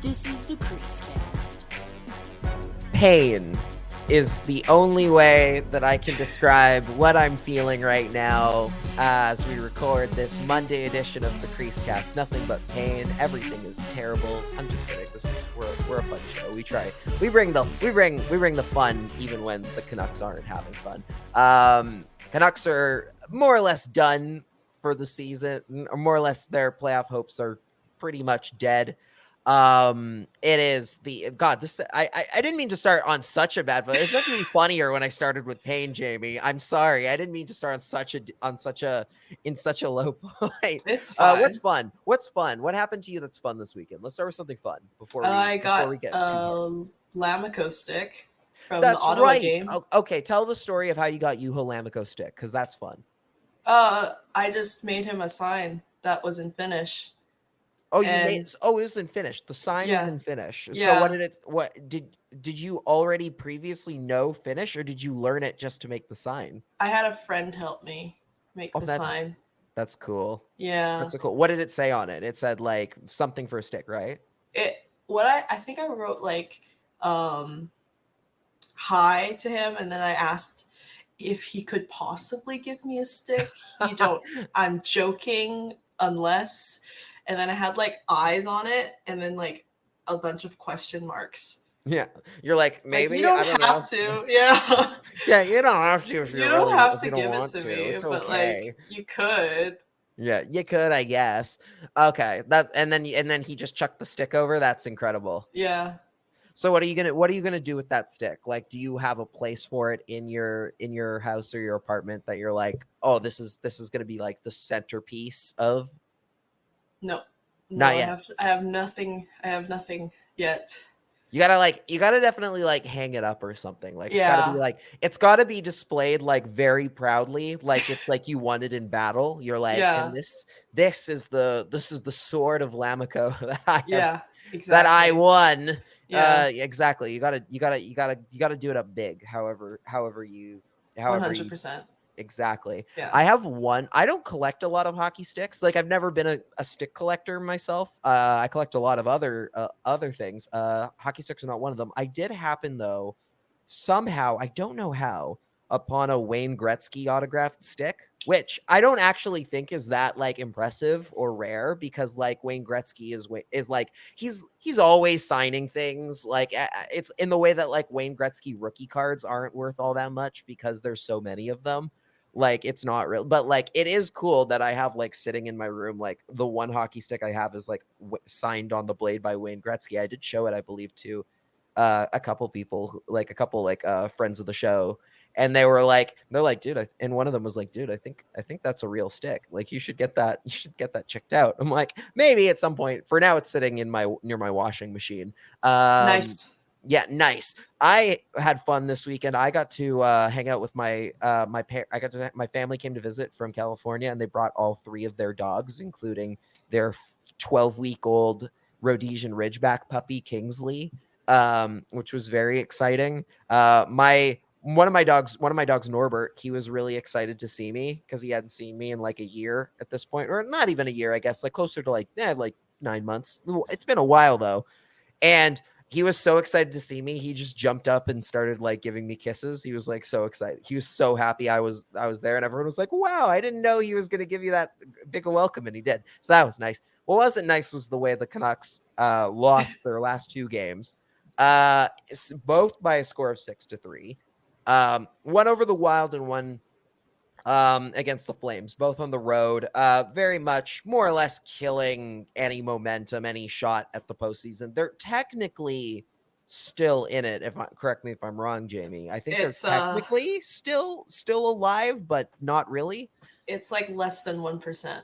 This is the CreaseCast. Pain is the only way that I can describe what I'm feeling right now as we record this Monday edition of the CreaseCast. Nothing but pain. Everything is terrible. I'm just kidding. We're a fun show. We try. We bring the fun even when the Canucks aren't having fun. Canucks are more or less done for the season. Or more or less their playoff hopes are pretty much dead. It is the God. This I didn't mean to start on such a bad foot. It's meant to be funnier when I started with pain, Jamie. I'm sorry. I didn't mean to start on such a low point. It's fine. What's fun? What's fun? What happened to you that's fun this weekend? Let's start with something fun before I got we get too a Lamico stick from That's the Ottawa right. game. Okay, tell the story of how you got Juho Lamico stick, because that's fun. I just made him a sign that was in Finnish. Oh, it was in Finnish. The sign is in Finnish. Yeah. So what did you already previously know Finnish, or did you learn it just to make the sign? I had a friend help me make the sign. That's cool. Yeah. That's so cool. What did it say on it? It said like something for a stick, right? I think I wrote like hi to him, and then I asked if he could possibly give me a stick. I'm joking, unless. And then I had like eyes on it, and then like a bunch of question marks. Yeah, you're like, maybe you don't have to. Yeah. Yeah, you don't have to if you don't have to give it to me, it's but okay. like you could. Yeah, you could, I guess. Okay, and then he just chucked the stick over. That's incredible. Yeah. So what are you gonna do with that stick? Like, do you have a place for it in your house or your apartment that you're like, oh, this is gonna be like the centerpiece of? No, not yet. I have nothing yet. You gotta definitely like hang it up or something. Like, yeah. it's gotta be displayed like very proudly, like it's like you won it in battle. You're like, and this is the sword of Lamico that that I won. Yeah. Exactly. You gotta do it up big. However you 100%. Exactly. Yeah. I have one. I don't collect a lot of hockey sticks. Like, I've never been a stick collector myself. I collect a lot of other things. Hockey sticks are not one of them. I did happen, though, somehow, I don't know how, upon a Wayne Gretzky autographed stick, which I don't actually think is that like impressive or rare, because like Wayne Gretzky is like he's always signing things. Like, it's in the way that like Wayne Gretzky rookie cards aren't worth all that much because there's so many of them. Like, it's not real, but like it is cool that I have like sitting in my room, like the one hockey stick I have is like signed on the blade by Wayne Gretzky. I did show it, I believe, to a couple people, like a couple like friends of the show, and they're like, dude, and one of them was like, dude, I think that's a real stick. Like, you should get that checked out. I'm like, maybe at some point. For now, it's sitting in near my washing machine. Nice. Yeah, nice. I had fun this weekend. I got to hang out with my my family came to visit from California, and they brought all 3 of their dogs, including their 12-week-old Rhodesian Ridgeback puppy Kingsley, which was very exciting. One of my dogs, Norbert, he was really excited to see me because he hadn't seen me in like a year at this point, or not even a year, I guess, like closer to like 9 months. It's been a while though, and he was so excited to see me. He just jumped up and started like giving me kisses. He was like so excited. He was so happy I was there, and everyone was like, wow, I didn't know he was going to give you that big a welcome. And he did. So that was nice. What wasn't nice was the way the Canucks lost their last 2 games, both by a score of 6-3. One over the Wild and one against the Flames, both on the road, very much more or less killing any momentum, any shot at the postseason. They're technically still in it. Correct me if I'm wrong, Jamie. I think they're technically still alive, but not really. It's like less than 1%.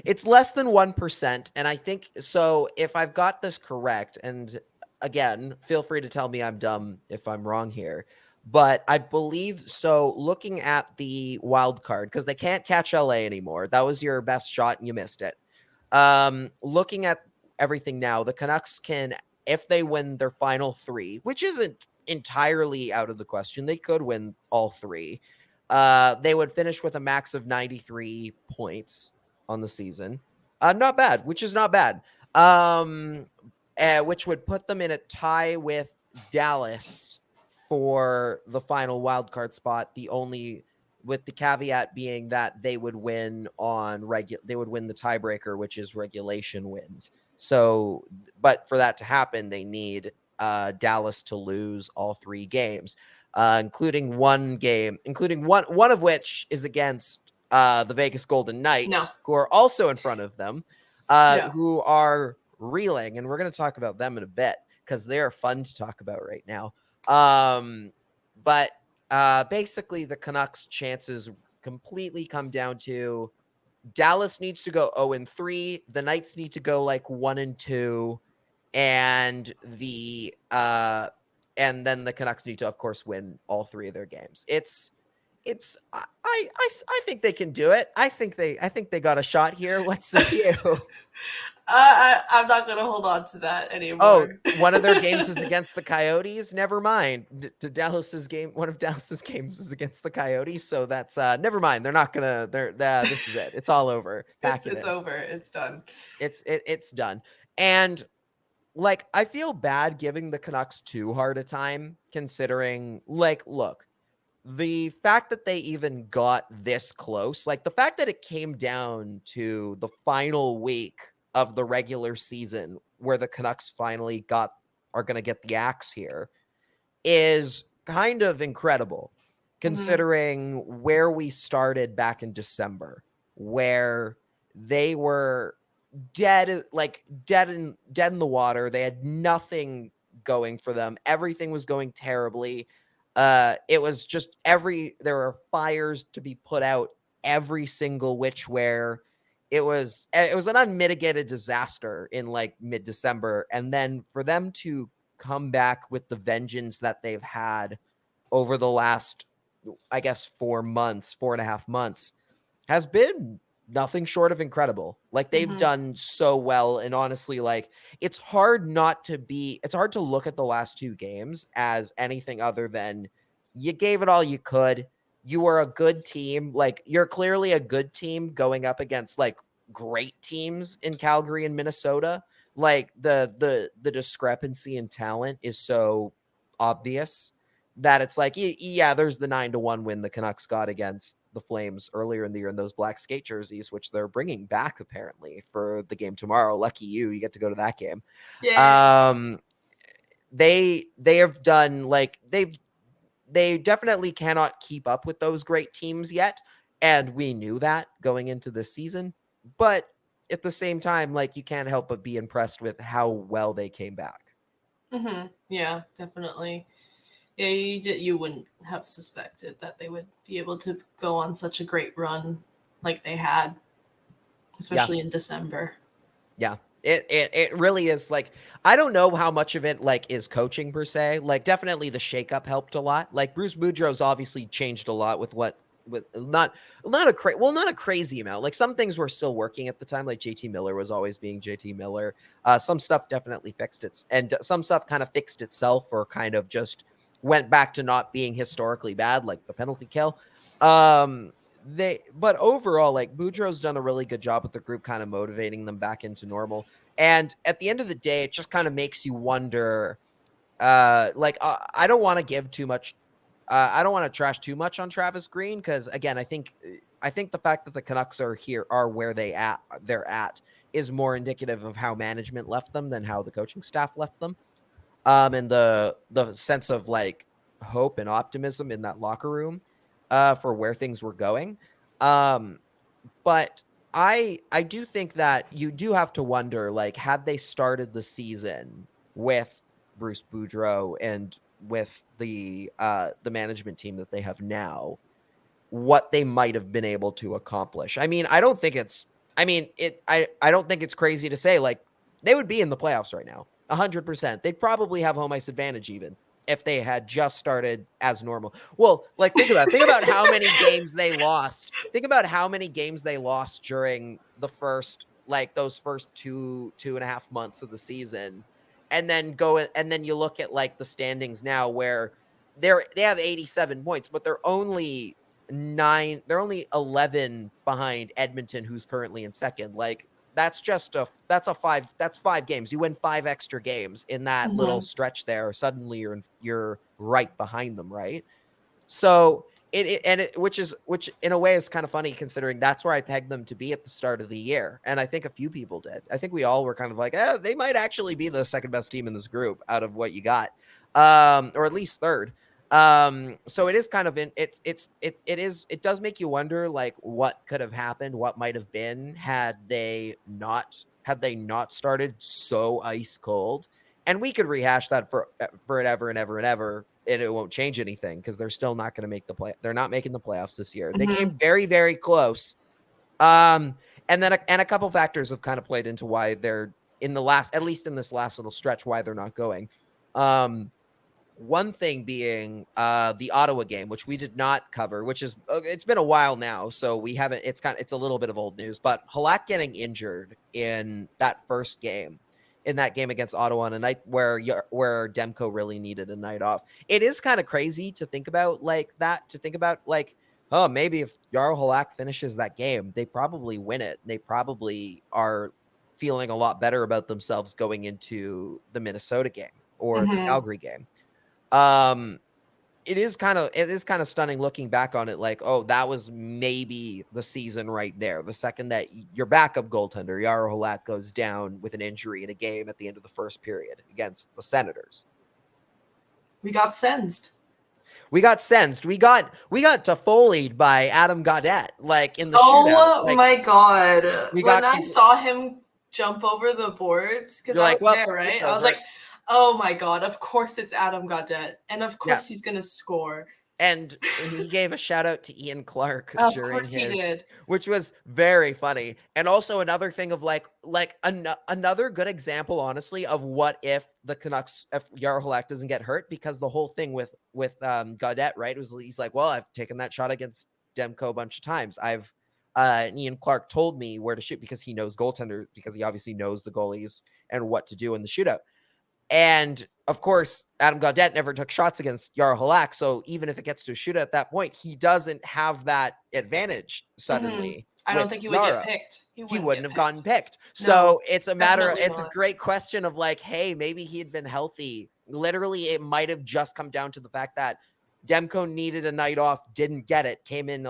It's less than 1%, and I think so. If I've got this correct, and again, feel free to tell me I'm dumb if I'm wrong here. But I believe so. Looking at the wild card, because they can't catch LA anymore. That was your best shot and you missed it. Looking at everything now, the Canucks can, if they win their final 3, which isn't entirely out of the question, they could win all 3. They would finish with a max of 93 points on the season. Not bad, which is not bad. which would put them in a tie with Dallas for the final wild card spot. With the caveat being that they would win they would win the tiebreaker, which is regulation wins. So, but for that to happen, they need Dallas to lose all 3 games, including one of which is against the Vegas Golden Knights, who are also in front of them, who are reeling, and we're going to talk about them in a bit because they're fun to talk about right now. But basically, the Canucks' chances completely come down to Dallas needs to go 0-3, the Knights need to go like 1-2, and then the Canucks need to, of course, win all 3 of their games. I think they can do it. I think they got a shot here. What's the view? I'm not going to hold on to that anymore. Oh, one of their games is against the Coyotes. Never mind. One of Dallas's games is against the Coyotes. So that's never mind. They're not gonna. This is it. It's all over. It's over. It's done. It's done. And like, I feel bad giving the Canucks too hard a time, considering, like, look, the fact that they even got this close, like the fact that it came down to the final week of the regular season where the Canucks finally are going to get the axe here, is kind of incredible, considering where we started back in December, where they were dead in the water. They had nothing going for them. Everything was going terribly. It was just there were fires to be put out every single which where. It was an unmitigated disaster in like mid-December. And then for them to come back with the vengeance that they've had over the last, I guess, 4.5 months, has been nothing short of incredible. Like, they've done so well. And honestly, like, it's hard to look at the last 2 games as anything other than you gave it all you could. You were a good team. Like, you're clearly a good team going up against like great teams in Calgary and Minnesota. Like, the discrepancy in talent is so obvious that it's like, yeah, there's the 9-1 win the Canucks got against the Flames earlier in the year in those black skate jerseys, which they're bringing back apparently for the game tomorrow. Lucky you get to go to that game. Yeah. They have done, like, they definitely cannot keep up with those great teams yet. And we knew that going into this season, but at the same time, like, you can't help but be impressed with how well they came back. Yeah, definitely. Yeah, you wouldn't have suspected that they would be able to go on such a great run like they had, especially in December. Yeah. It really is. Like, I don't know how much of it like is coaching per se. Like, definitely the shakeup helped a lot. Like, Bruce Boudreau's obviously changed a lot with not a crazy amount. Like, some things were still working at the time. Like, JT Miller was always being JT Miller. Some stuff definitely fixed and some stuff kind of fixed itself or kind of just went back to not being historically bad, like the penalty kill. But overall, like, Boudreau's done a really good job with the group, kind of motivating them back into normal. And at the end of the day, it just kind of makes you wonder, I don't want to give too much. I don't want to trash too much on Travis Green, because again, I think the fact that the Canucks are where they're at is more indicative of how management left them than how the coaching staff left them. And the sense of like hope and optimism in that locker room for where things were going. But I do think that you do have to wonder, like, had they started the season with Bruce Boudreau and with the management team that they have now, what they might have been able to accomplish. I mean, I don't think it's crazy to say, like, they would be in the playoffs right now. 100%. They'd probably have home ice advantage even if they had just started as normal. Well, like, think about how many games they lost. Think about how many games they lost during the first, like, those first 2.5 months of the season. And then you look at like the standings now, where they have 87 points, but they're only 11 behind Edmonton, who's currently in second. Like, that's 5 games. You win 5 extra games in that little stretch there. Suddenly you're right behind them, right? So which in a way is kind of funny considering that's where I pegged them to be at the start of the year. And I think a few people did. I think we all were kind of like, they might actually be the second best team in this group out of what you got. Or at least third. So it is kind of it does make you wonder like what could have happened, what might have been had they not started so ice cold. And we could rehash that for ever and ever and ever, and it won't change anything because they're still not going to make the play. They're not making the playoffs this year. They came very, very close. And then a couple factors have kind of played into why they're at least in this last little stretch, why they're not going. One thing being the Ottawa game, which we did not cover, which is it's been a while now, so we haven't. It's a little bit of old news, but Halak getting injured in that first game. In that game against Ottawa on a night where Demko really needed a night off. It is kind of crazy to think about like that, oh, maybe if Jarl Halak finishes that game, they probably win it. They probably are feeling a lot better about themselves going into the Minnesota game or the Calgary game. It is kind of stunning looking back on it. Like, oh, that was maybe the season right there. The second that your backup goaltender, Jarl Halak, goes down with an injury in a game at the end of the first period against the Senators. We got sensed. We got Toffolied by Adam Gaudette, like in the shootout. Oh my God. When I saw him jump over the boards, because I was there, right? I was like, oh my God, of course it's Adam Gaudette. And of course he's going to score. And he gave a shout out to Ian Clark he did, which was very funny. And also another thing of another good example, honestly, of what if the Canucks, if Jarl Halak doesn't get hurt, because the whole thing with Gaudette, right, was he's like, well, I've taken that shot against Demko a bunch of times. Ian Clark told me where to shoot because he knows goaltender, because he obviously knows the goalies and what to do in the shootout. And of course, Adam Gaudette never took shots against Jarl Halak. So even if it gets to a shootout at that point, he doesn't have that advantage suddenly. I don't think he would get picked. He wouldn't have gotten picked. So it's a matter of, it's a great question of like, hey, maybe he had been healthy. Literally, it might have just come down to the fact that Demko needed a night off, didn't get it, came in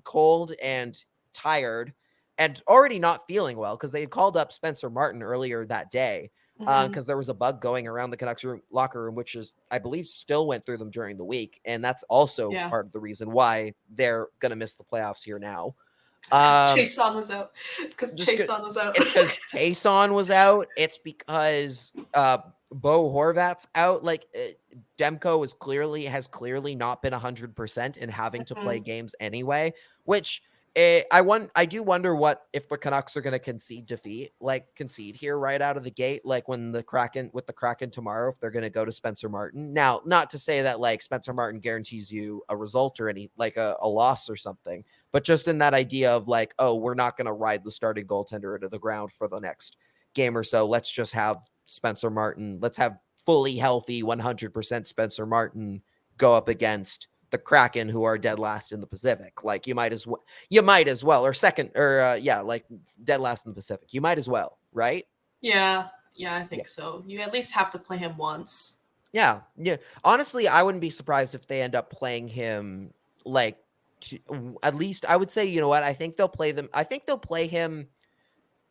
cold and tired and already not feeling well because they had called up Spencer Martin earlier that day. Because there was a bug going around the Canucks locker room, which is, I believe, still went through them during the week. And that's also part of the reason why they're going to miss the playoffs here now. It's because Chason was out. It's because Chason was out. It's because Chason was out. It's because Bo Horvat's out. Like, Demko has clearly not been 100% and having to play games anyway, which... I do wonder what if the Canucks are going to concede here right out of the gate, like with the Kraken tomorrow, if they're going to go to Spencer Martin. Now, not to say that like Spencer Martin guarantees you a result or any like a loss or something, but just in that idea of like, oh, we're not going to ride the starting goaltender into the ground for the next game or so. Let's just have Spencer Martin. Let's have fully healthy 100% Spencer Martin go up against the Kraken, who are dead last in the Pacific. Like you might as well, or second, or like dead last in the Pacific. You might as well, right? Yeah, I think so. You at least have to play him once. Yeah. Honestly, I wouldn't be surprised if they end up playing him like at least. I would say, you know what? I think they'll play him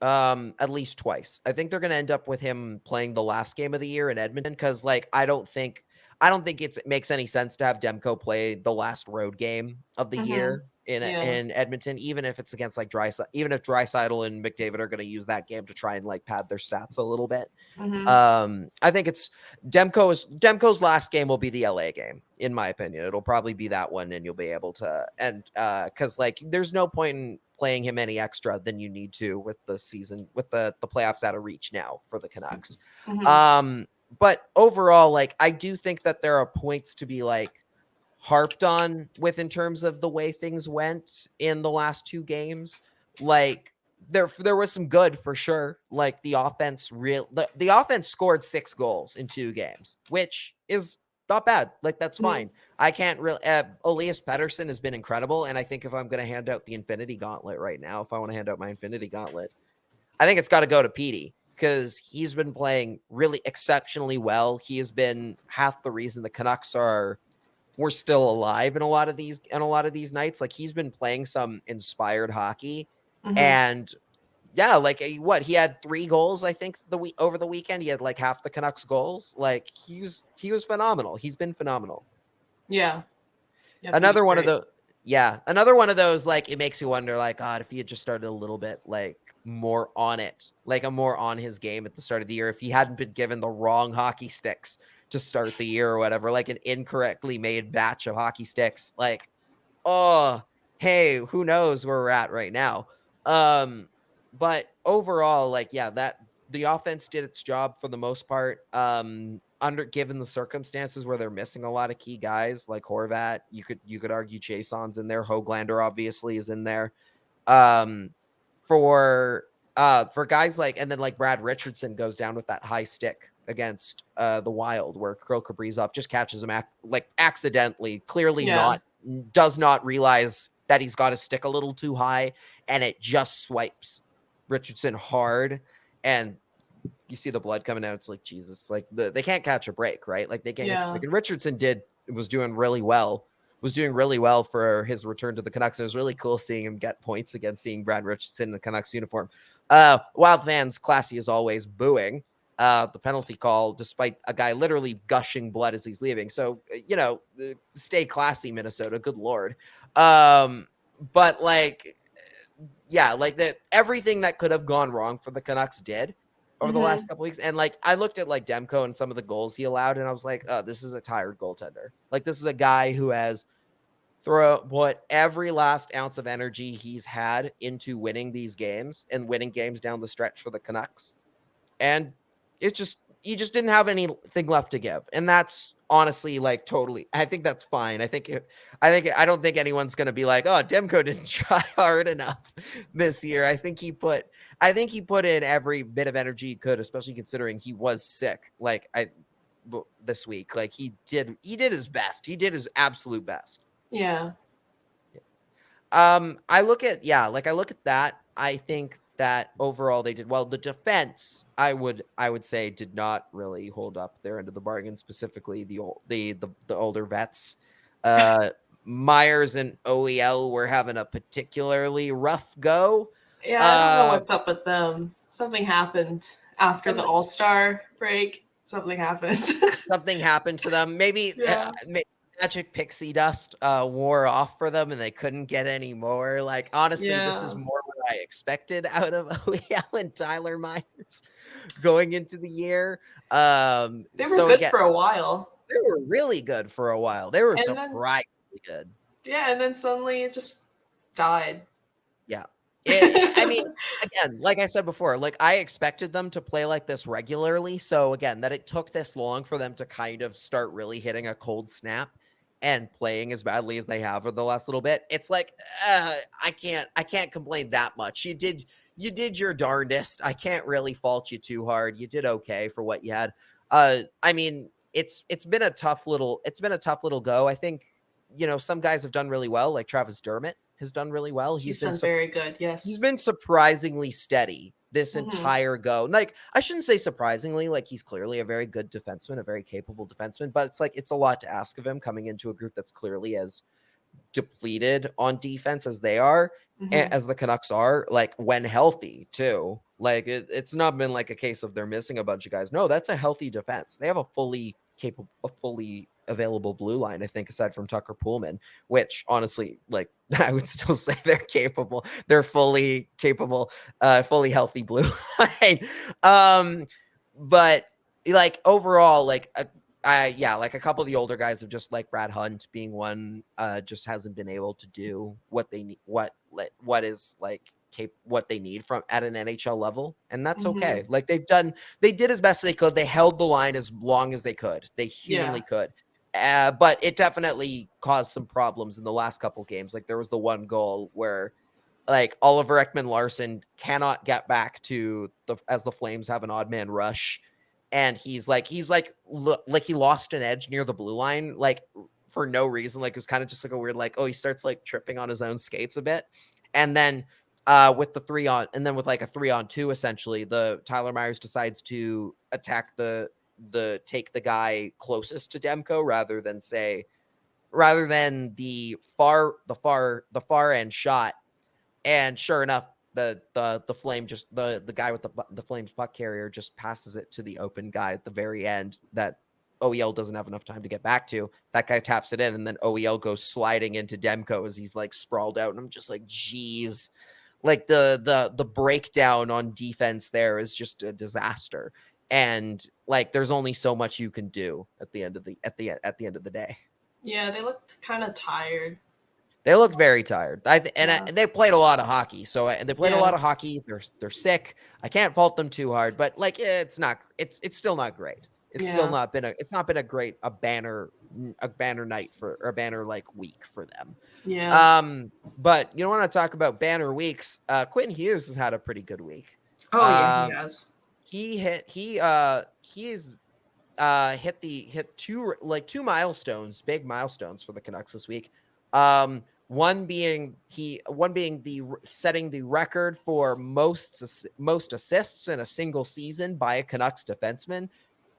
at least twice. I think they're going to end up with him playing the last game of the year in Edmonton because, like, I don't think it makes any sense to have Demko play the last road game of the year in Edmonton, even if it's against like even if Draisaitl and McDavid are going to use that game to try and like pad their stats a little bit. I think it's Demko's last game will be the LA game, in my opinion. It'll probably be that one, and you'll be able to because like there's no point in playing him any extra than you need to with the season with the playoffs out of reach now for the Canucks. But overall, like, I do think that there are points to be like harped on with in terms of the way things went in the last 2 games. Like there was some good for sure. Like the offense the offense scored 6 goals in 2 games, which is not bad. Like that's fine. I can't really Elias Pettersson has been incredible. And I think if I'm going to hand out the Infinity Gauntlet right now, if I want to hand out my Infinity Gauntlet, I think it's got to go to Petey because he's been playing really exceptionally well. He has been half the reason the Canucks we're still alive in a lot of these nights. Like he's been playing some inspired hockey, Mhm. and yeah, like what he had 3 goals. I think over the weekend he had like half the Canucks goals. Like he was phenomenal. He's been phenomenal. Yeah. Yeah, Another Petey's one of great. the Yeah, another one of those, like, it makes you wonder, like, God, if he had just started a little bit, like, more on it, like, a more on his game at the start of the year, if he hadn't been given the wrong hockey sticks to start the year or whatever, like an incorrectly made batch of hockey sticks, like, oh, hey, who knows where we're at right now. Um, but overall, like, yeah, that the offense did its job for the most part. Under given the circumstances where they're missing a lot of key guys like Horvat, you could argue Jason's in there. Hoglander obviously is in there. Um, for guys like, and then like Brad Richardson goes down with that high stick against the Wild, where Kirill Kaprizov just catches him like accidentally, clearly Yeah. does not realize that he's got his stick a little too high, and it just swipes Richardson hard, and you see the blood coming out. It's like, Jesus, like they can't catch a break, right? Like they can't catch a Yeah. break. And Richardson was doing really well for his return to the Canucks. It was really cool seeing him get points again, seeing Brad Richardson in the Canucks uniform. Wild fans, classy as always, booing the penalty call, despite a guy literally gushing blood as he's leaving. So, stay classy, Minnesota. Good Lord. But like, yeah, like that everything that could have gone wrong for the Canucks did over the last Mhm. couple weeks. And like I looked at like Demko and some of the goals he allowed, and I was like, oh, this is a tired goaltender. Like this is a guy who has put every last ounce of energy he's had into winning these games and winning games down the stretch for the Canucks. And he just didn't have anything left to give. And that's honestly like totally, I think that's fine. I don't think anyone's going to be like, oh, Demko didn't try hard enough this year. I think he put in every bit of energy he could, especially considering he was sick. This week, like he did his best. He did his absolute best. Yeah. I look at that. I think that overall they did well. The defense, I would say, did not really hold up their end of the bargain. Specifically, the older vets, Myers and OEL were having a particularly rough go. Yeah, I don't know what's up with them. Something happened after the All-Star break. Something happened. Something happened to them. Maybe Yeah. magic pixie dust wore off for them and they couldn't get any more. Like, honestly, this is Yeah. more what I expected out of OEL and Tyler Myers going into the year. They were good for a while. They were really good for a while. They were And then surprisingly good. yeah, and then suddenly it just died. Yeah. I mean, again, like I said before, like I expected them to play like this regularly. So again, that it took this long for them to kind of start really hitting a cold snap and playing as badly as they have for the last little bit. It's like I can't complain that much. You did your darndest. I can't really fault you too hard. You did okay for what you had. I mean, it's been a tough little go. I think some guys have done really well, like Travis Dermott has done really well. He's done very good. Yes. He's been surprisingly steady this Mhm. entire go. Like, I shouldn't say surprisingly, like he's clearly a very good defenseman, a very capable defenseman, but it's like it's a lot to ask of him coming into a group that's clearly as depleted on defense as they are, Mhm. as the Canucks are, like when healthy too. Like it's not been like a case of they're missing a bunch of guys. No, that's a healthy defense. They have a fully available blue line, I think, aside from Tucker Pullman, which honestly, like I would still say they're capable. They're fully capable, fully healthy blue line. But like overall, like like a couple of the older guys have just like Brad Hunt being one, just hasn't been able to do what they need, what is like what they need from at an NHL level, and that's okay. Mhm. Like they did as best they could. They held the line as long as they could. They humanly could. But it definitely caused some problems in the last couple games. Like there was the one goal where like Oliver Ekman-Larsson cannot get back to as the Flames have an odd man rush. And he's like he lost an edge near the blue line, like for no reason. Like it was kind of just like a weird, like, oh, he starts like tripping on his own skates a bit. And then with the 3-on, and then with like a 3-on-2, essentially, the Tyler Myers decides to attack the take the guy closest to Demko rather than the far end shot. And sure enough, the Flame just the guy with the Flames puck carrier just passes it to the open guy at the very end that OEL doesn't have enough time to get back to. That guy taps it in, and then OEL goes sliding into Demko as he's like sprawled out, and I'm just like, geez. Like the breakdown on defense there is just a disaster. And like there's only so much you can do at the end of the day. Yeah, they looked kind of tired. They looked very tired. They played a lot of hockey. So they played a lot of hockey. They're sick. I can't fault them too hard, but like it's still not great. It's still not been a great banner night for, or a banner like week for them. Yeah. But you don't want to talk about banner weeks. Quinn Hughes has had a pretty good week. Oh yeah, he has. He's hit two milestones, big milestones for the Canucks this week. One being setting the record for most assists in a single season by a Canucks defenseman,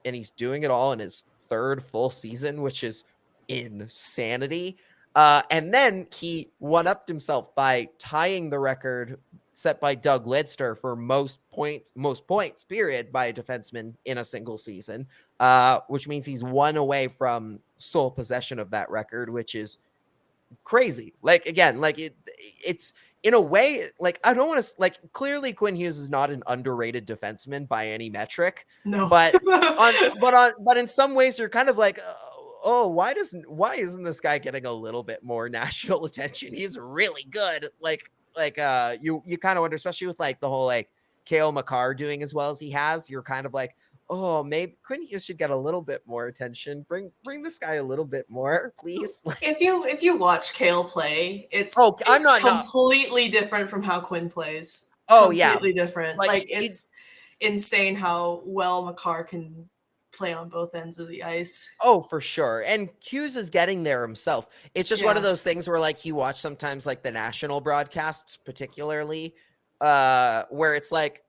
and he's doing it all in his third full season, which is insanity. And then he one-upped himself by tying the record set by Doug Lidster for most points period by a defenseman in a single season, which means he's one away from sole possession of that record, which is crazy. Like, again, like it's in a way, like, I don't want to, like, clearly Quinn Hughes is not an underrated defenseman by any metric. No. But but in some ways you're kind of like, oh, why isn't this guy getting a little bit more national attention? He's really good. You kind of wonder, especially with like the whole like Cale Makar doing as well as he has, you're kind of like, oh, maybe Quinn Hughes should get a little bit more attention. Bring this guy a little bit more, please. If you watch Cale play, it's completely different from how Quinn plays. Oh, completely different. Like it's insane how well Makar can play on both ends of the ice. Oh, for sure. And Hughes is getting there himself. It's just one of those things where like you watch sometimes like the national broadcasts, particularly, where it's like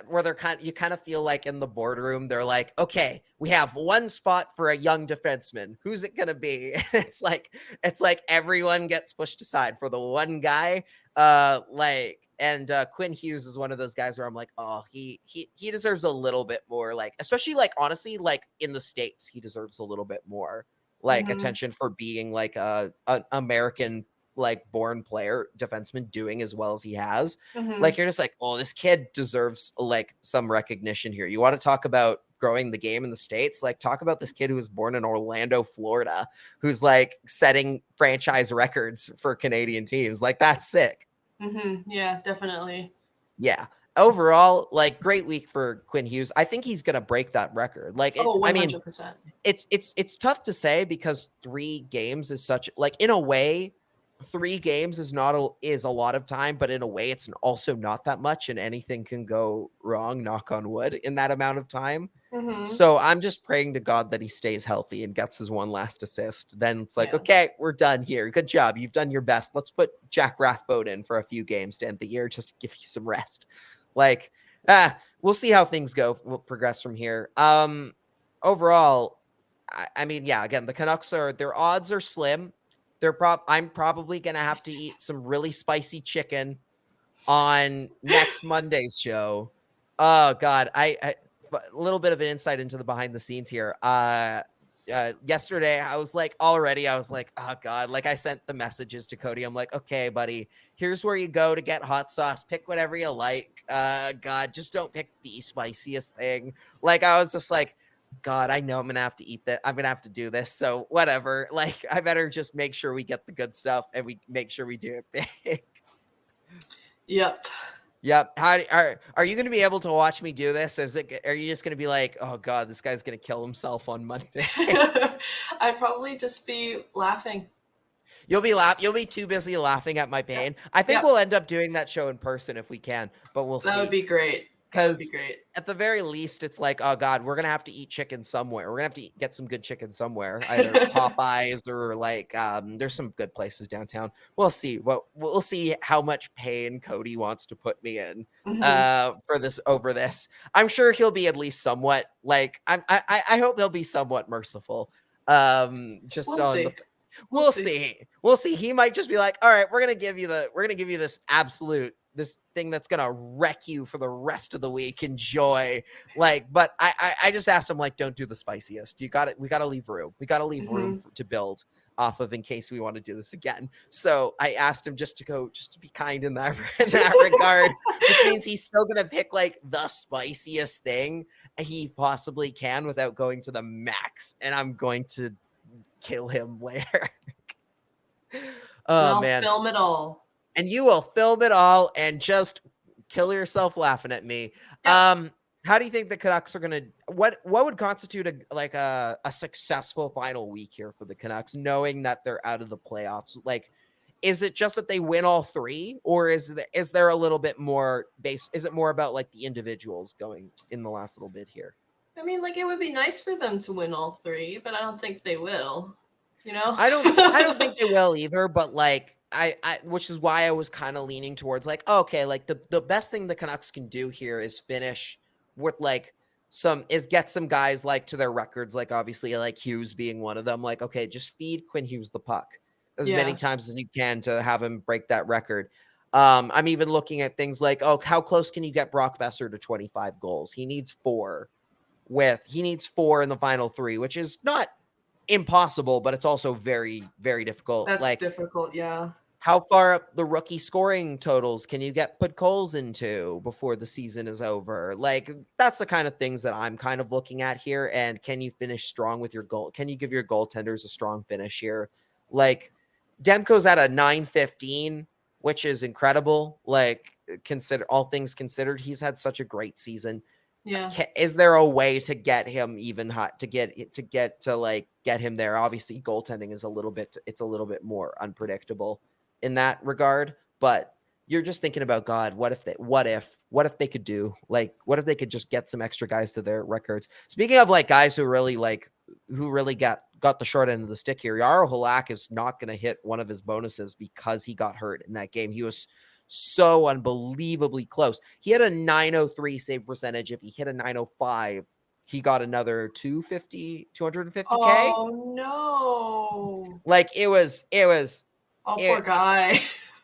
where you kind of feel like in the boardroom, they're like, okay, we have one spot for a young defenseman. Who's it gonna be? It's like everyone gets pushed aside for the one guy. And Quinn Hughes is one of those guys where I'm like, oh, he deserves a little bit more, like, especially like honestly, like in the States, he deserves a little bit more like attention for being like an American like born player defenseman doing as well as he has. Like you're just like, oh, this kid deserves like some recognition here. You want to talk about growing the game in the States? Like talk about this kid who was born in Orlando, Florida, who's like setting franchise records for Canadian teams. Like that's sick. Yeah, definitely. Yeah. Overall, like great week for Quinn Hughes. I think he's gonna break that record. Like, 100%. I mean, it's tough to say because 3 games is such like in a way, 3 games is a lot of time, but in a way, it's also not that much, and anything can go wrong. Knock on wood in that amount of time. So I'm just praying to God that he stays healthy and gets his one last assist. Then it's like, okay, we're done here. Good job. You've done your best. Let's put Jack Rathbone in for a few games to end the year just to give you some rest. Like, we'll see how things go. We'll progress from here. Overall, I mean, yeah, again, the Canucks their odds are slim. I'm probably going to have to eat some really spicy chicken on next Monday's show. Oh God. A little bit of an insight into the behind the scenes here. Yesterday I was like, oh God, like I sent the messages to Cody. I'm like, okay, buddy, here's where you go to get hot sauce. Pick whatever you like. God, just don't pick the spiciest thing. Like, I was just like, God, I know I'm going to have to eat that. I'm going to have to do this. So whatever, like I better just make sure we get the good stuff and we make sure we do it big. Yep. How are you going to be able to watch me do this? Are you just going to be like, oh God, this guy's going to kill himself on Monday? I'd probably just be laughing. You'll be too busy laughing at my pain. I think we'll end up doing that show in person if we can, but we'll see. That would be great. That would be Because great. at the very least, it's like, oh God, we're gonna have to eat chicken somewhere. We're gonna have to get some good chicken somewhere, either Popeyes or like there's some good places downtown. We'll see. We'll see how much pain Cody wants to put me in for this over this. I'm sure he'll be at least somewhat like I hope he'll be somewhat merciful. Just We'll on see. the we'll see. We'll see. He might just be like, all right, we're gonna give you this absolute this thing that's gonna wreck you for the rest of the week. Enjoy. Like, but I just asked him, like, don't do the spiciest. We gotta leave room. We gotta leave room to build off of in case we want to do this again. So I asked him just to be kind in that regard, which means he's still gonna pick like the spiciest thing he possibly can without going to the max, and I'm going to kill him later. I'll film it all. And you will film it all and just kill yourself laughing at me. Yep. How do you think the Canucks are gonna? What would constitute a successful final week here for the Canucks, knowing that they're out of the playoffs? Like, is it just that they win all three, or is there a little bit more base? Is it more about like the individuals going in the last little bit here? I mean, like, it would be nice for them to win all three, but I don't think they will. You know, I don't think they will either. But like, I which is why I was kind of leaning towards like, okay, like the best thing the Canucks can do here is finish with like get some guys like to their records, like obviously like Hughes being one of them. Like, okay, just feed Quinn Hughes the puck as many times as you can to have him break that record. I'm even looking at things like, oh, how close can you get Brock Besser to 25 goals? He needs 4 in the final 3, which is not impossible, but it's also very, very difficult. That's difficult, yeah. How far up the rookie scoring totals can you put goals into before the season is over? Like, that's the kind of things that I'm kind of looking at here. And can you finish strong with your goal? Can you give your goaltenders a strong finish here? Like, Demko's at a 915, which is incredible. Like, consider all things considered, he's had such a great season. Yeah. Is there a way to get him even hot to get him there? Obviously, goaltending is a little bit more unpredictable in that regard, but you're just thinking about, God, what if they could do, like, what if they could just get some extra guys to their records? Speaking of like guys who really got the short end of the stick here, Jaro Halak is not going to hit one of his bonuses because he got hurt in that game. He was so unbelievably close. He had a 903 save percentage. If he hit a 905, he got another 250K. Oh no. Like, it was Oh, poor guy.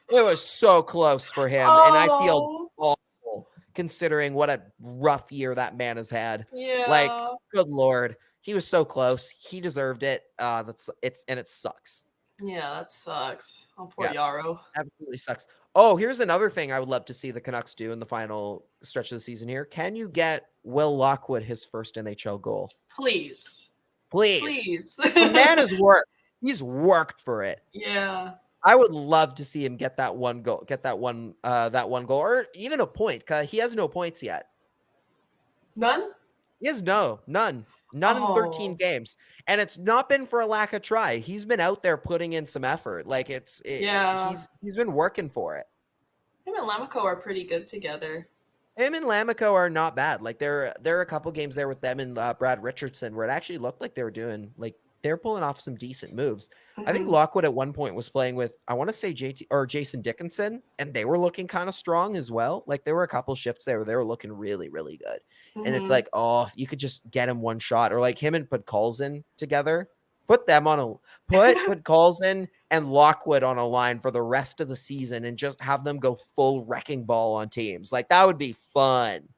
It was so close for him. Oh. And I feel awful considering what a rough year that man has had. Yeah. Like, good Lord. He was so close. He deserved it. It sucks. Yeah, that sucks. Oh, poor Jaro. Absolutely sucks. Oh, here's another thing I would love to see the Canucks do in the final stretch of the season here. Can you get Will Lockwood his first NHL goal? Please. The man has worked. He's worked for it. Yeah. I would love to see him get that one goal, or even a point, because he has no points yet. None? He has none in 13 games. And it's not been for a lack of try. He's been out there putting in some effort. Like, he's been working for it. Him and Lamico are pretty good together. Him and Lamico are not bad. Like, there are a couple games there with them and Brad Richardson where it actually looked like they were doing, like, they're pulling off some decent moves. I think Lockwood at one point was playing with, I want to say Jason Dickinson, and they were looking kind of strong as well. Like, there were a couple shifts there where they were looking really, really good. And it's like, oh, you could just get him one shot, or like him and put Colson together, put Colson and Lockwood on a line for the rest of the season and just have them go full wrecking ball on teams. Like, that would be fun.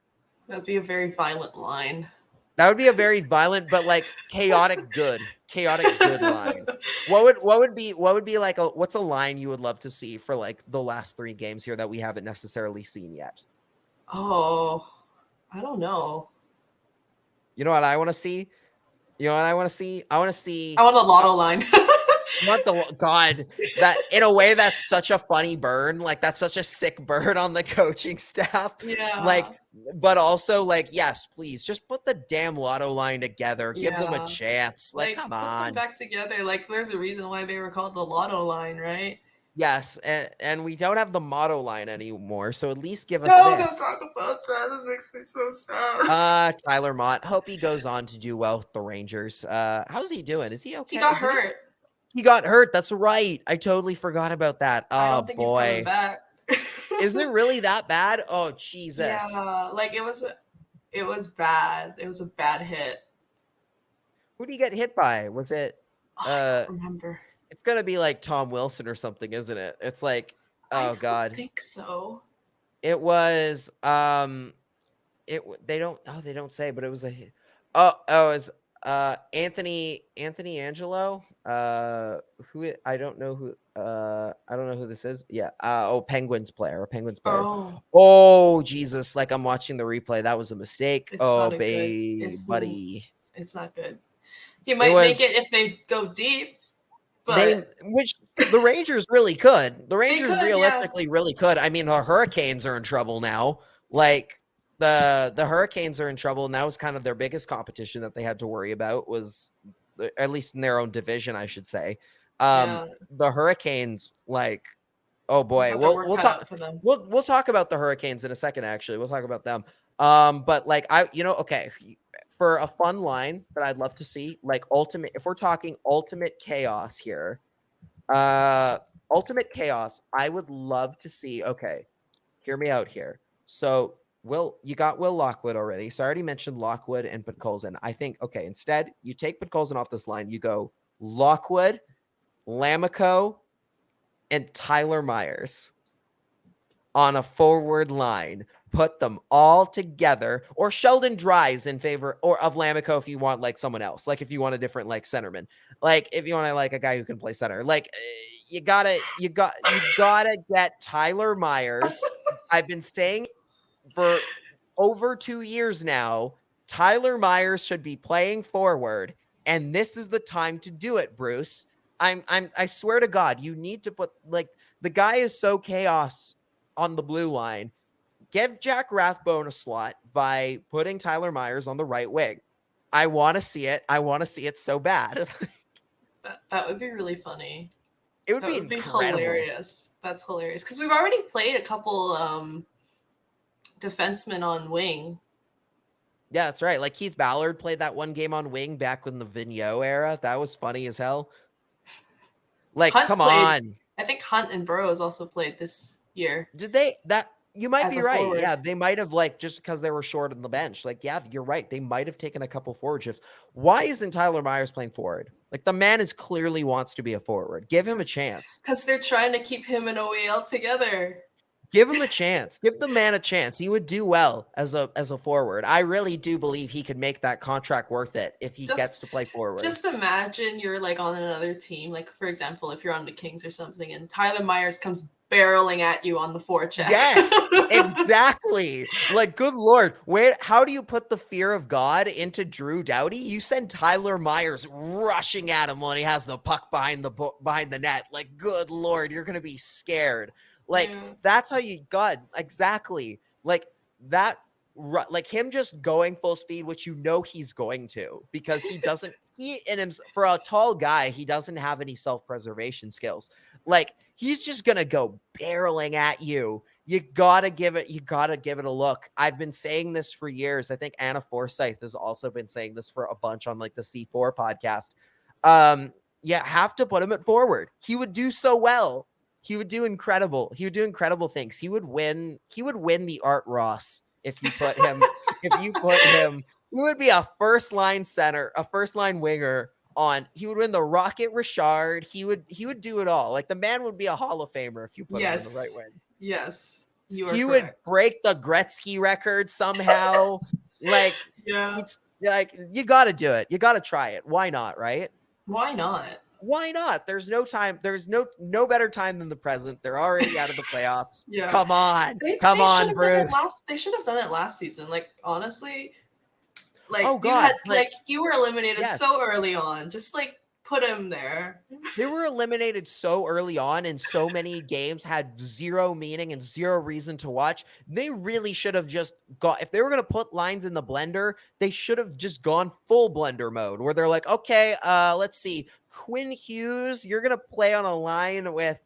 That'd be a very violent line. That would be a very violent, but like chaotic good line. What would be like what's a line you would love to see for like the last 3 games here that we haven't necessarily seen yet? Oh, I don't know. You know what I want to see? I want the lotto line. God, that in a way that's such a funny burn. Like, that's such a sick burn on the coaching staff. Yeah. Like, but also like, yes, please just put the damn lotto line together. Give them a chance. Like, come on. Put them back together. Like, there's a reason why they were called the lotto line, right? Yes, and we don't have the motto line anymore, so at least give us Don't this. talk about that. That makes me so sad. Tyler Mott. Hope he goes on to do well with the Rangers. How's he doing? Is he He okay? got hurt. He got hurt. That's right. I totally forgot about that. I Oh don't think he's coming boy. back. Is it really that bad? Oh Jesus. Yeah, like it was bad. It was a bad hit. Who did he get hit by? Was it Oh, I don't remember. it's gonna be like Tom Wilson or something, isn't it? It's like, I oh don't God. think so. It was they don't say, but it was a hit. Oh, it was Anthony Angelo. I don't know who this is. Yeah. Penguins player. Oh, Oh Jesus, like I'm watching the replay. That was a mistake. it's Oh not a good. buddy. It's not good. He might make it if they go deep, but which the Rangers really could. The they Rangers could, realistically really could. I mean, the Hurricanes are in trouble now. Like the Hurricanes are in trouble, and that was kind of their biggest competition that they had to worry about, was at least in their own division, I should say. yeah, The Hurricanes, like, oh boy, got their work cut out for them. we'll talk about the Hurricanes in a second. Actually, we'll talk about them. But like okay, for a fun line that I'd love to see, like ultimate, if we're talking ultimate chaos here, ultimate chaos, I would love to see. Okay, hear me out here. So you got Will Lockwood already. So I already mentioned Lockwood and Podkolzin. I think, okay, instead you take Podkolzin off this line. You go Lockwood, Lamico, and Tyler Myers on a forward line. Put them all together, or Sheldon Dries in favor of Lamico if you want like someone else. Like if you want a different like centerman, like if you want like a guy who can play center, like you gotta get Tyler Myers. I've been saying for over 2 years now, Tyler Myers should be playing forward, and this is the time to do it, Bruce. I swear to God, you need to put, like, the guy is so chaos on the blue line. Give Jack Rathbone a slot by putting Tyler Myers on the right wing. I want to see it. I want to see it so bad. That would be really funny. It would That be would be incredible. hilarious. That's hilarious because we've already played a couple defensemen on wing. Yeah, that's right. Like Keith Ballard played that one game on wing back in the Vigneault era. That was funny as hell. Like, come on. I think Hunt and Burroughs also played this year. Did they? That you might As be a right. forward. Yeah, they might have, like, just because they were short on the bench. Like, yeah, you're right. They might have taken a couple forward shifts. Why isn't Tyler Myers playing forward? Like, the man is clearly wants to be a forward. Give him a chance. Because they're trying to keep him and OEL together. Give him a chance. Give the man a chance. He would do well as a forward. I really do believe he could make that contract worth it if he gets to play forward. Just imagine you're like on another team, like for example, if you're on the Kings or something, and Tyler Myers comes barreling at you on the forecheck. Yes, exactly. Like, good Lord, how do you put the fear of God into Drew Doughty? You send Tyler Myers rushing at him when he has the puck behind the net. Like, good Lord, you're gonna be scared. Like, that's how you got exactly like that. Like him just going full speed, which you know he's going to, because he doesn't. For a tall guy, he doesn't have any self-preservation skills. Like, he's just gonna go barreling at you. You gotta give it a look. I've been saying this for years. I think Anna Forsyth has also been saying this for a bunch on like the C4 podcast. You have to put him at forward. He would do so well. He would do incredible. He would do incredible things. He would win the Art Ross if you put him. He would be a first line center, a first line winger. He would win the Rocket Richard. He would do it all. Like, the man would be a Hall of Famer if you put him in the right wing. Yes, you are. He correct. would break the Gretzky record somehow. Like, yeah, it's like, you got to do it. You got to try it. Why not? Right? Why not? Why not? There's no time. There's no better time than the present. They're already out of the playoffs. Yeah. Come on. Come on, Bruce. They should have done it last season. Like, honestly, like, oh God, you were eliminated so early on. Just like put him there. They were eliminated so early on, and so many games had zero meaning and zero reason to watch. They really should have just if they were going to put lines in the blender, they should have just gone full blender mode, where they're like, okay, let's see, Quinn Hughes, you're going to play on a line with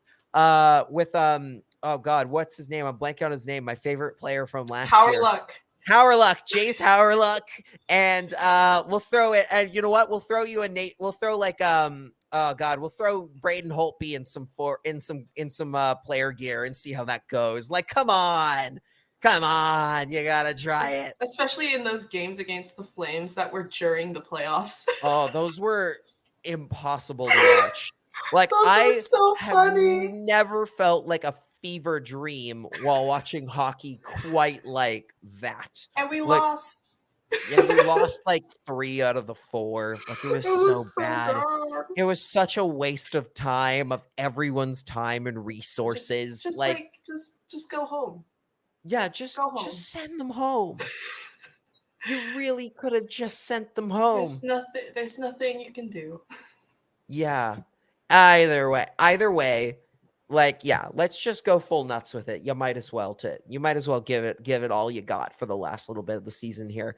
with oh god, what's his name? I'm blanking on his name. My favorite player from last Power year. luck. Howard Jace Howard, and we'll throw it. And you know what? We'll throw you a Nate. We'll throw like oh god, we'll throw Braden Holtby in some player gear and see how that goes. Like, come on, you gotta try it. Especially in those games against the Flames that were during the playoffs. Oh, those were impossible to watch. Like, Those I were so have funny. never felt like a fever dream while watching hockey quite like that. And we Like, lost. yeah, we lost like 3 out of the 4. Like, it was so bad. bad. It was such a waste of time, of everyone's time and resources. Just go home. Yeah, just go home. just send them home. You really could have just sent them home. There's nothing you can do. Yeah. Either way, like, yeah, let's just go full nuts with it. You might as well give it all you got for the last little bit of the season here.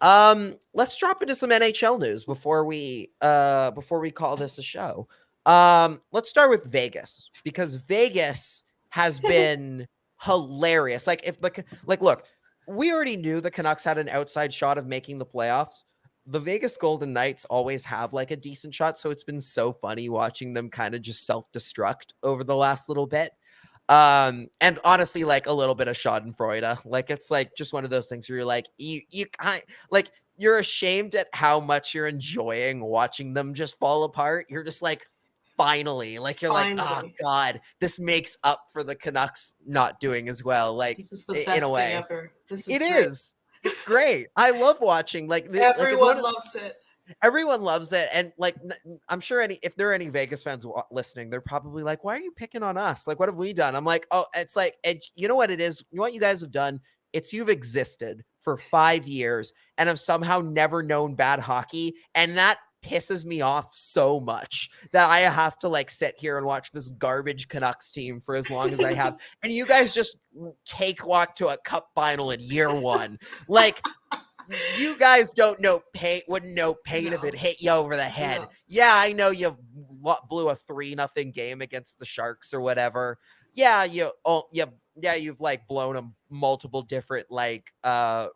Let's drop into some NHL news before we call this a show. Let's start with Vegas, because Vegas has been hilarious. Look, we already knew the Canucks had an outside shot of making the playoffs. The Vegas Golden Knights always have like a decent shot, so it's been so funny watching them kind of just self-destruct over the last little bit. And honestly, like a little bit of Schadenfreude. Like, it's like just one of those things where you're like, you're ashamed at how much you're enjoying watching them just fall apart. You're just like, finally, like, you're like, oh god, this makes up for the Canucks not doing as well. Like, this is the best in a way, thing ever. This is it great. is. It's great. I love watching. Like, everyone loves it. Everyone loves it. And like, I'm sure if there are any Vegas fans listening, they're probably like, why are you picking on us? Like, what have we done? I'm like, oh, it's like, and you know what it is? You know what you guys have done? It's you've existed for 5 years and have somehow never known bad hockey. And that pisses me off so much that I have to like sit here and watch this garbage Canucks team for as long as I have. And you guys just cakewalk to a cup final in year 1. Like, you guys wouldn't know pain if it hit you over the head. No. Yeah, I know you blew a 3-0 game against the Sharks or whatever. Yeah, you've like blown them multiple different like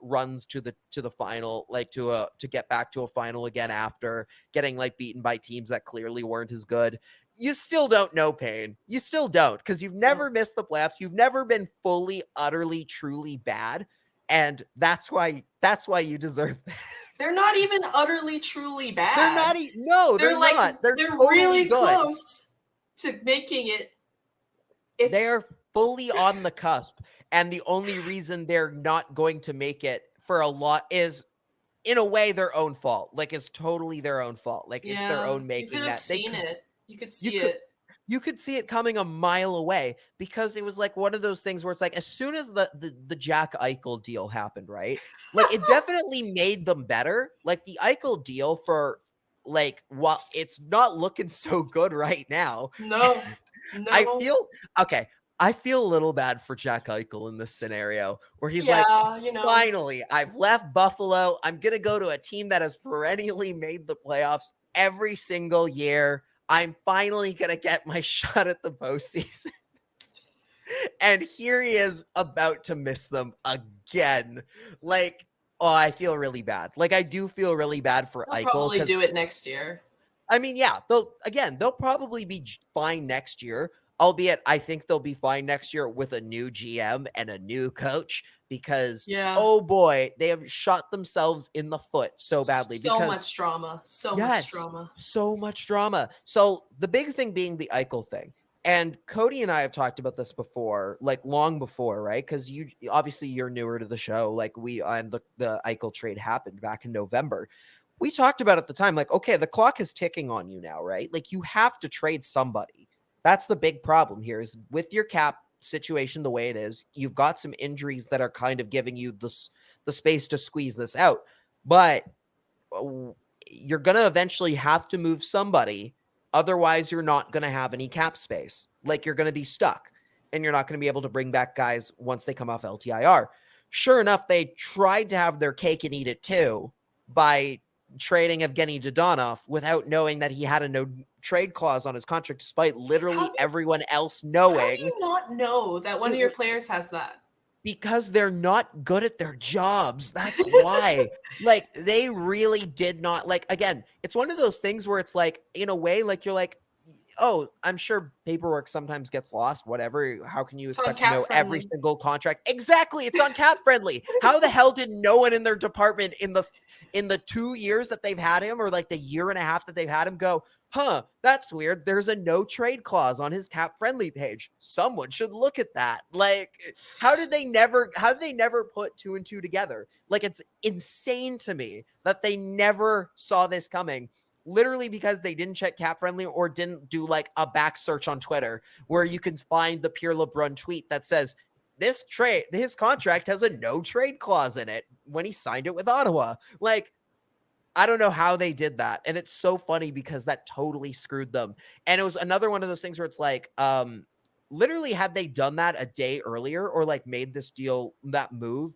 runs to the final, like to get back to a final again after getting like beaten by teams that clearly weren't as good. You still don't know pain. You still don't, because you've never missed the playoffs. You've never been fully, utterly, truly bad. And that's why you deserve this. They're not even utterly, truly bad. They're not. No, they're like, not. They're totally really good. Close to making it. They're fully on the cusp. And the only reason they're not going to make it for a lot is, in a way, their own fault. Like, it's totally their own fault. Like, it's their own making. You could have seen it. You could see it. You could see it coming a mile away, because it was like one of those things where it's like, as soon as the Jack Eichel deal happened, right? Like, it definitely made them better. Like, the Eichel deal for like, well, it's not looking so good right now. No. I feel a little bad for Jack Eichel in this scenario where he's like, finally, I've left Buffalo. I'm going to go to a team that has perennially made the playoffs every single year. I'm finally going to get my shot at the postseason. And here he is about to miss them again. Like, oh, I feel really bad. Like, I do feel really bad for Eichel. They'll probably do it next year. I mean, yeah, they'll probably be fine next year. Albeit, I think they'll be fine next year with a new GM and a new coach, because, oh boy, they have shot themselves in the foot so badly. So much drama. So much drama. So the big thing being the Eichel thing. And Cody and I have talked about this before, like long before, right? Because you're newer to the show. Like, the Eichel trade happened back in November. We talked about at the time, like, okay, the clock is ticking on you now, right? Like, you have to trade somebody. That's the big problem here, is with your cap situation the way it is, you've got some injuries that are kind of giving you the space to squeeze this out. But you're going to eventually have to move somebody. Otherwise, you're not going to have any cap space. Like, you're going to be stuck, and you're not going to be able to bring back guys once they come off LTIR. Sure enough, they tried to have their cake and eat it too by trading Evgeny Dodonov without knowing that he had a no trade clause on his contract, despite literally everyone else knowing. How do you not know that one of your players has that? Because they're not good at their jobs. That's why. Like, they really did not, like, again, it's one of those things where it's like, in a way, like, you're like, oh, I'm sure paperwork sometimes gets lost, whatever. How can you expect to know every single contract? Exactly. It's on Cap Friendly. How the hell did no one in their department in the 2 years that they've had him, or like the year and a half that they've had him, go, huh, that's weird. There's a no trade clause on his Cap Friendly page. Someone should look at that. Like, how did they never put 2 and 2 together? Like, it's insane to me that they never saw this coming. Literally because they didn't check Cap Friendly or didn't do like a back search on Twitter where you can find the Pierre LeBrun tweet that says his contract has a no trade clause in it when he signed it with Ottawa. Like, I don't know how they did that. And it's so funny because that totally screwed them. And it was another one of those things where it's like, literally, had they done that a day earlier, or like made this deal,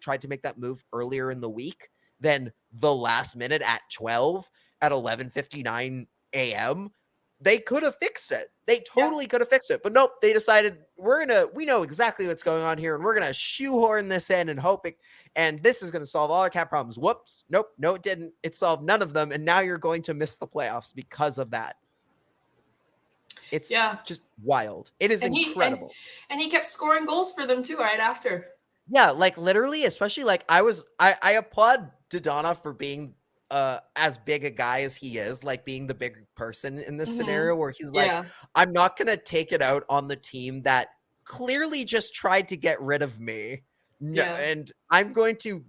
tried to make that move earlier in the week than the last minute at 12 at 11:59 a.m., they could have fixed it. They totally could have fixed it. But nope, they decided we know exactly what's going on here, and we're going to shoehorn this in and hope it, and this is going to solve all our cap problems. Whoops. Nope. No, it didn't. It solved none of them. And now you're going to miss the playoffs because of that. It's just wild. It is incredible. And he kept scoring goals for them too, right after. Yeah, like literally, especially like I applaud Dodonov for being as big a guy as he is, like being the big person in this scenario where he's like, I'm not going to take it out on the team that clearly just tried to get rid of me. No, and I'm going to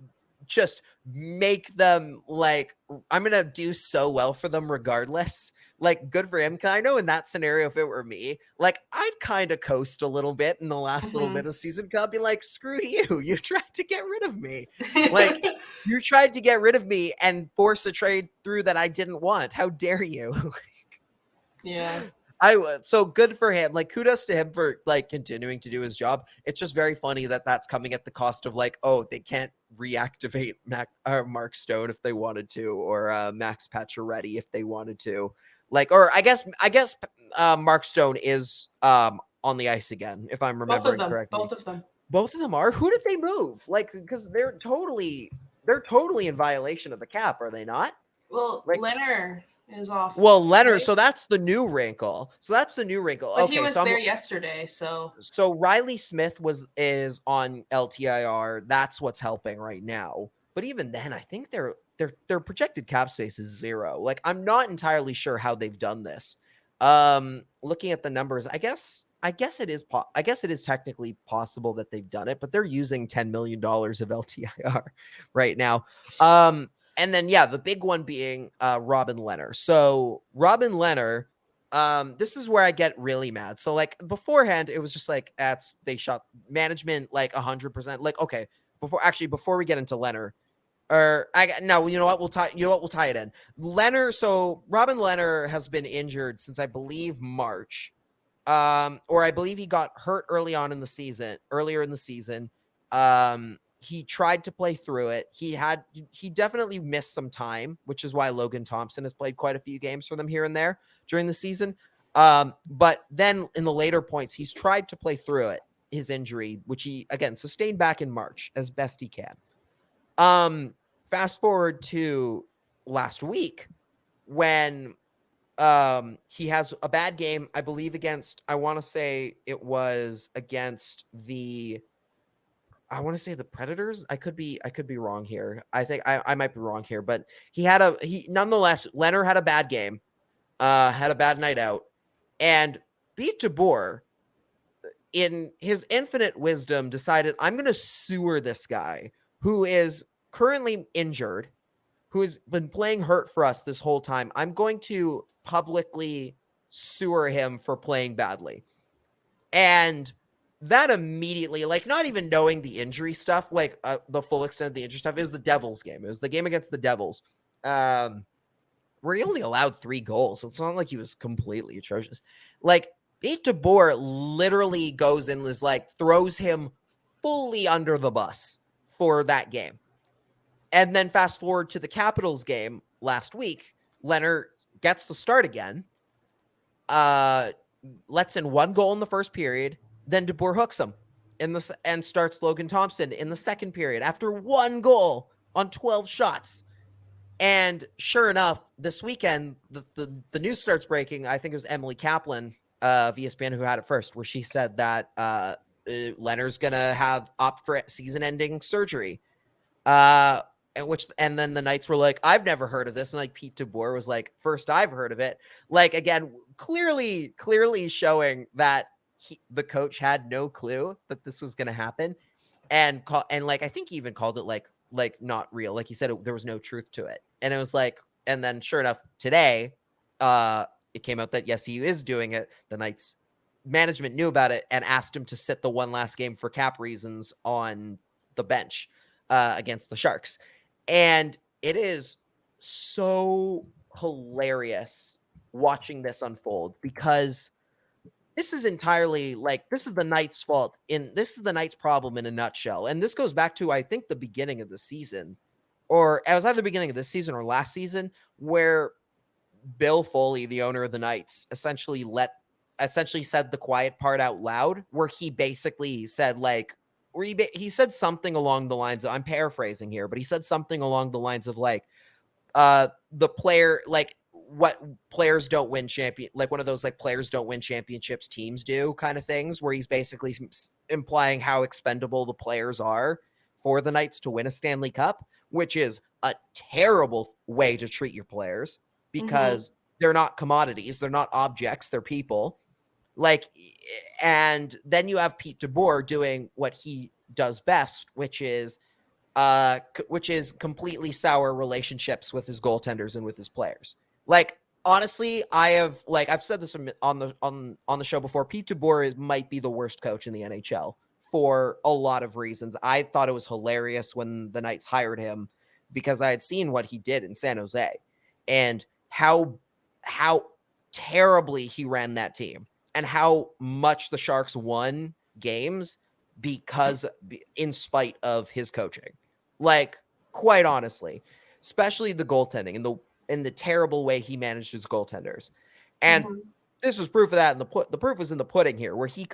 just make them, like, I'm going to do so well for them regardless. Like, good for him. Cause I know in that scenario, if it were me, like, I'd kind of coast a little bit in the last little bit of season. I'd be like, screw you. You tried to get rid of me. Like, you tried to get rid of me and force a trade through that I didn't want. How dare you? Yeah. So good for him. Like, kudos to him for like continuing to do his job. It's just very funny that that's coming at the cost of like, oh, they can't reactivate Mark Stone if they wanted to, or Max Pacioretty if they wanted to. Like, or I guess Mark Stone is on the ice again, if I'm remembering correctly. Both of them are. Who did they move? Like, because they're totally in violation of the cap, are they not? Well, like, Leonard is off. Well, Leonard, right? So that's the new wrinkle. But okay, he was there yesterday, so Riley Smith is on LTIR. That's what's helping right now. But even then, I think their projected cap space is 0. Like, I'm not entirely sure how they've done this. Looking at the numbers, I guess it is technically possible that they've done it, but they're using $10 million of LTIR right now. And then, the big one being Robin Lehner. So Robin Lehner, this is where I get really mad. So like beforehand, it was just like they shot management like 100%. Like, okay, before we get into Lehner, you know what? We'll tie it in. Lehner. So Robin Lehner has been injured since I believe March. Or I believe he got hurt earlier in the season. He tried to play through it. He definitely missed some time, which is why Logan Thompson has played quite a few games for them here and there during the season. But then in the later points, he's tried to play through it, his injury, which he again sustained back in March as best he can. Fast forward to last week when he has a bad game, I believe I want to say the Predators. I could be wrong here. I think I might be wrong here, but nonetheless, Leonard had a bad game, had a bad night out, and Pete DeBoer, in his infinite wisdom, decided, I'm going to sewer this guy who is currently injured, who has been playing hurt for us this whole time. I'm going to publicly sewer him for playing badly. And that immediately, like, not even knowing the injury stuff, like the full extent of the injury stuff, it was the Devils game. It was the game against the Devils, where he only allowed 3 goals. It's not like he was completely atrocious. Like, Pete DeBoer literally goes and is like, throws him fully under the bus for that game. And then fast forward to the Capitals game, last week, Leonard gets the start again, lets in 1 goal in the first period, then DeBoer hooks him and starts Logan Thompson in the second period after 1 goal on 12 shots. And sure enough, this weekend, the news starts breaking. I think it was Emily Kaplan of ESPN who had it first, where she said that Leonard's going to opt for season-ending surgery. And then the Knights were like, I've never heard of this. And like Pete DeBoer was like, first I've heard of it. Like, again, clearly showing that the coach had no clue that this was going to happen. And like, I think he even called it like not real. Like he said, there was no truth to it. And it was like, and then sure enough, today, it came out that yes, he is doing it. The Knights management knew about it and asked him to sit the one last game for cap reasons on the bench against the Sharks. And it is so hilarious watching this unfold, because this is entirely like, this is the Knights' fault. This is the Knights' problem in a nutshell. And this goes back to, I think, the beginning of the season, or it was either the beginning of this season or last season, where Bill Foley, the owner of the Knights, essentially said the quiet part out loud, where he basically said like, he said something along the lines of, I'm paraphrasing here, but he said something along the lines of like, the player, like what players don't win like one of those like players don't win championships teams do kind of things, where he's basically implying how expendable the players are for the Knights to win a Stanley Cup, which is a terrible way to treat your players, because they're not commodities, they're not objects, they're people. Like, and then you have Pete DeBoer doing what he does best, which is completely sour relationships with his goaltenders and with his players. Like, honestly, I've said this on the show before. Pete DeBoer might be the worst coach in the NHL for a lot of reasons. I thought it was hilarious when the Knights hired him, because I had seen what he did in San Jose and how terribly he ran that team, and how much the Sharks won games in spite of his coaching. Like, quite honestly, especially the goaltending and the terrible way he managed his goaltenders. And this was proof of that. And the proof was in the pudding here, where he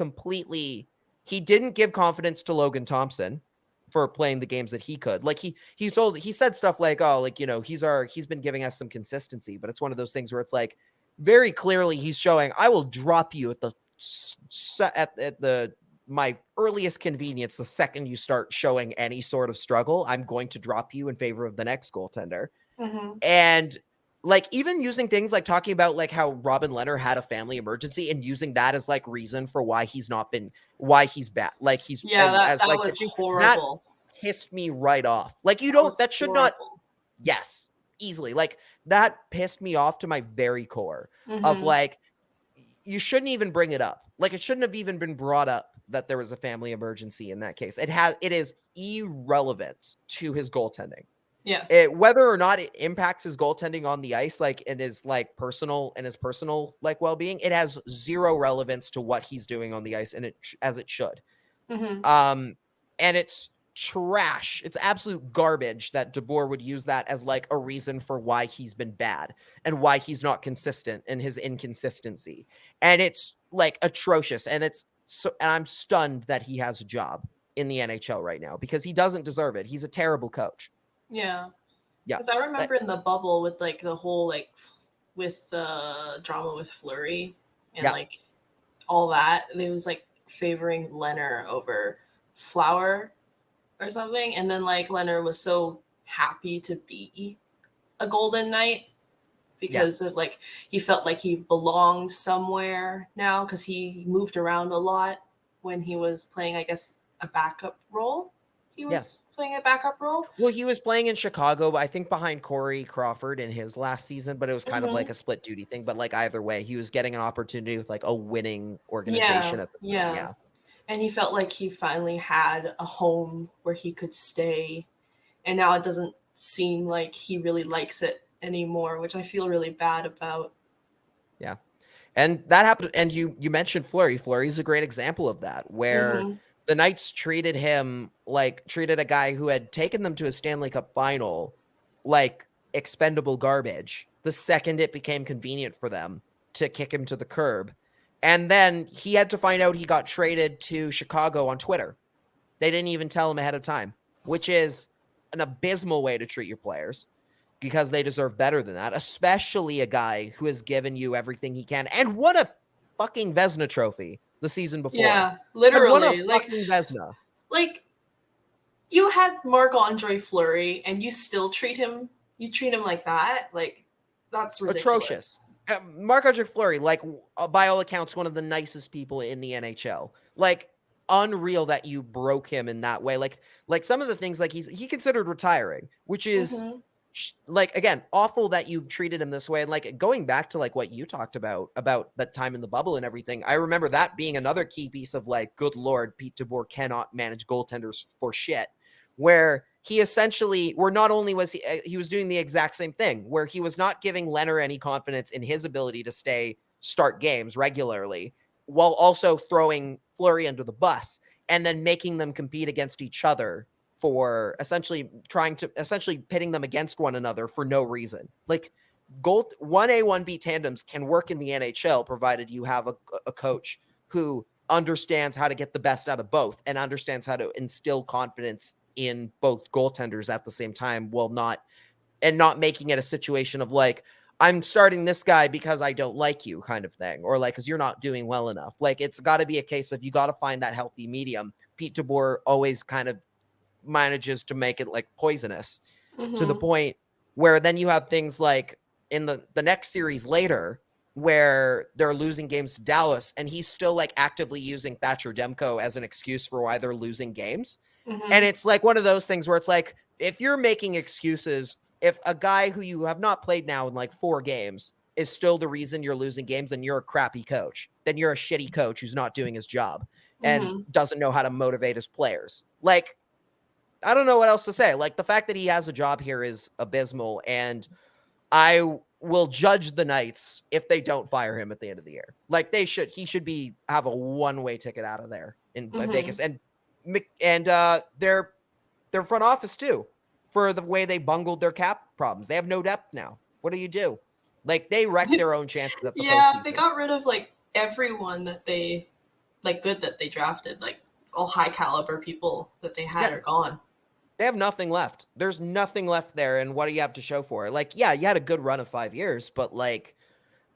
didn't give confidence to Logan Thompson for playing the games that he could. Like he said stuff like, oh, like, you know, he's been giving us some consistency, but it's one of those things where it's like, very clearly he's showing, I will drop you at my earliest convenience. The second you start showing any sort of struggle, I'm going to drop you in favor of the next goaltender. And like, even using things like talking about like how Robin Lehner had a family emergency and using that as like reason for why he's bad. Like he's, that was horrible. That pissed me right off. Like, that should horrible. Not, yes, easily. Like, that pissed me off to my very core of like, you shouldn't even bring it up. Like, it shouldn't have even been brought up that there was a family emergency in that case. It is irrelevant to his goaltending. Yeah. Whether or not it impacts his goaltending on the ice, like, and his personal like well-being, it has zero relevance to what he's doing on the ice, and as it should. And it's trash. It's absolute garbage that DeBoer would use that as like a reason for why he's been bad and why he's not consistent in his inconsistency. And it's like atrocious. And I'm stunned that he has a job in the NHL right now, because he doesn't deserve it. He's a terrible coach. Yeah. Because I remember in the bubble with like the whole like with the drama with Fleury and like all that, it was like favoring Lehner over Flower or something. And then like Lehner was so happy to be a Golden Knight because of like, he felt like he belonged somewhere now, because he moved around a lot when he was playing, I guess, a backup role. He was playing a backup role. Well, he was playing in Chicago, I think behind Corey Crawford in his last season, but it was kind of like a split duty thing. But like, either way, he was getting an opportunity with like a winning organization at the time. Yeah. And he felt like he finally had a home where he could stay. And now it doesn't seem like he really likes it anymore, which I feel really bad about. Yeah. And that happened. And you mentioned Fleury. Fleury's a great example of that, where the Knights treated a guy who had taken them to a Stanley Cup final like expendable garbage the second it became convenient for them to kick him to the curb. And then he had to find out he got traded to Chicago on Twitter. They didn't even tell him ahead of time, which is an abysmal way to treat your players because they deserve better than that, especially a guy who has given you everything he can and won a fucking Vezina trophy the season before. Yeah, literally. Won a fucking Vezina. Like, you had Marc-Andre Fleury and you still treat him like that? Like, that's ridiculous. Atrocious. Marc-Andre Fleury, like, by all accounts, one of the nicest people in the NHL. Like, unreal that you broke him in that way. Like some of the things, like, he considered retiring, which is like, again, awful that you treated him this way. And like, going back to like what you talked about that time in the bubble and everything, I remember that being another key piece of like, good Lord, Pete DeBoer cannot manage goaltenders for shit, where he essentially, where not only was he was doing the exact same thing, where he was not giving Leonard any confidence in his ability to start games regularly, while also throwing Fleury under the bus and then making them compete against each other for essentially pitting them against one another for no reason. Like, 1A, 1B tandems can work in the NHL provided you have a coach who understands how to get the best out of both and understands how to instill confidence in both goaltenders at the same time, while not making it a situation of like, I'm starting this guy because I don't like you kind of thing, or like, because you're not doing well enough. Like, it's got to be a case of you got to find that healthy medium. Pete DeBoer always kind of manages to make it like poisonous to the point where then you have things like in the next series later where they're losing games to Dallas and he's still like actively using Thatcher Demko as an excuse for why they're losing games. And it's like one of those things where it's like, if you're making excuses, if a guy who you have not played now in like 4 games is still the reason you're losing games, then you're a crappy coach. Then you're a shitty coach who's not doing his job and doesn't know how to motivate his players. Like, I don't know what else to say. Like, the fact that he has a job here is abysmal, and I will judge the Knights if they don't fire him at the end of the year. Like, he should have a one-way ticket out of there in Vegas. And their front office too, for the way they bungled their cap problems. They have no depth now. What do you do? Like, they wrecked their own chances at the postseason. They got rid of like everyone that they good that they drafted. Like, all high caliber people that they had are gone. They have nothing left. There's nothing left there, and what do you have to show for it? Like, yeah, you had a good run of 5 years, but like,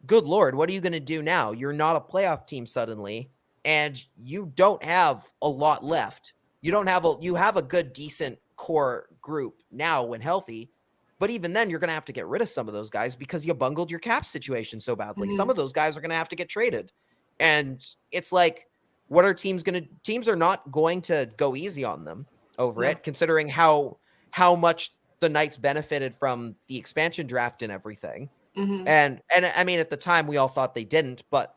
good Lord, what are you going to do now? You're not a playoff team suddenly, and you don't have a lot left. You have a good, decent core group now when healthy, but even then, you're going to have to get rid of some of those guys because you bungled your cap situation so badly. Some of those guys are going to have to get traded, and it's like, what are teams going to? Teams are not going to go easy on them over it, considering how much the Knights benefited from the expansion draft and everything. And I mean, at the time we all thought they didn't, but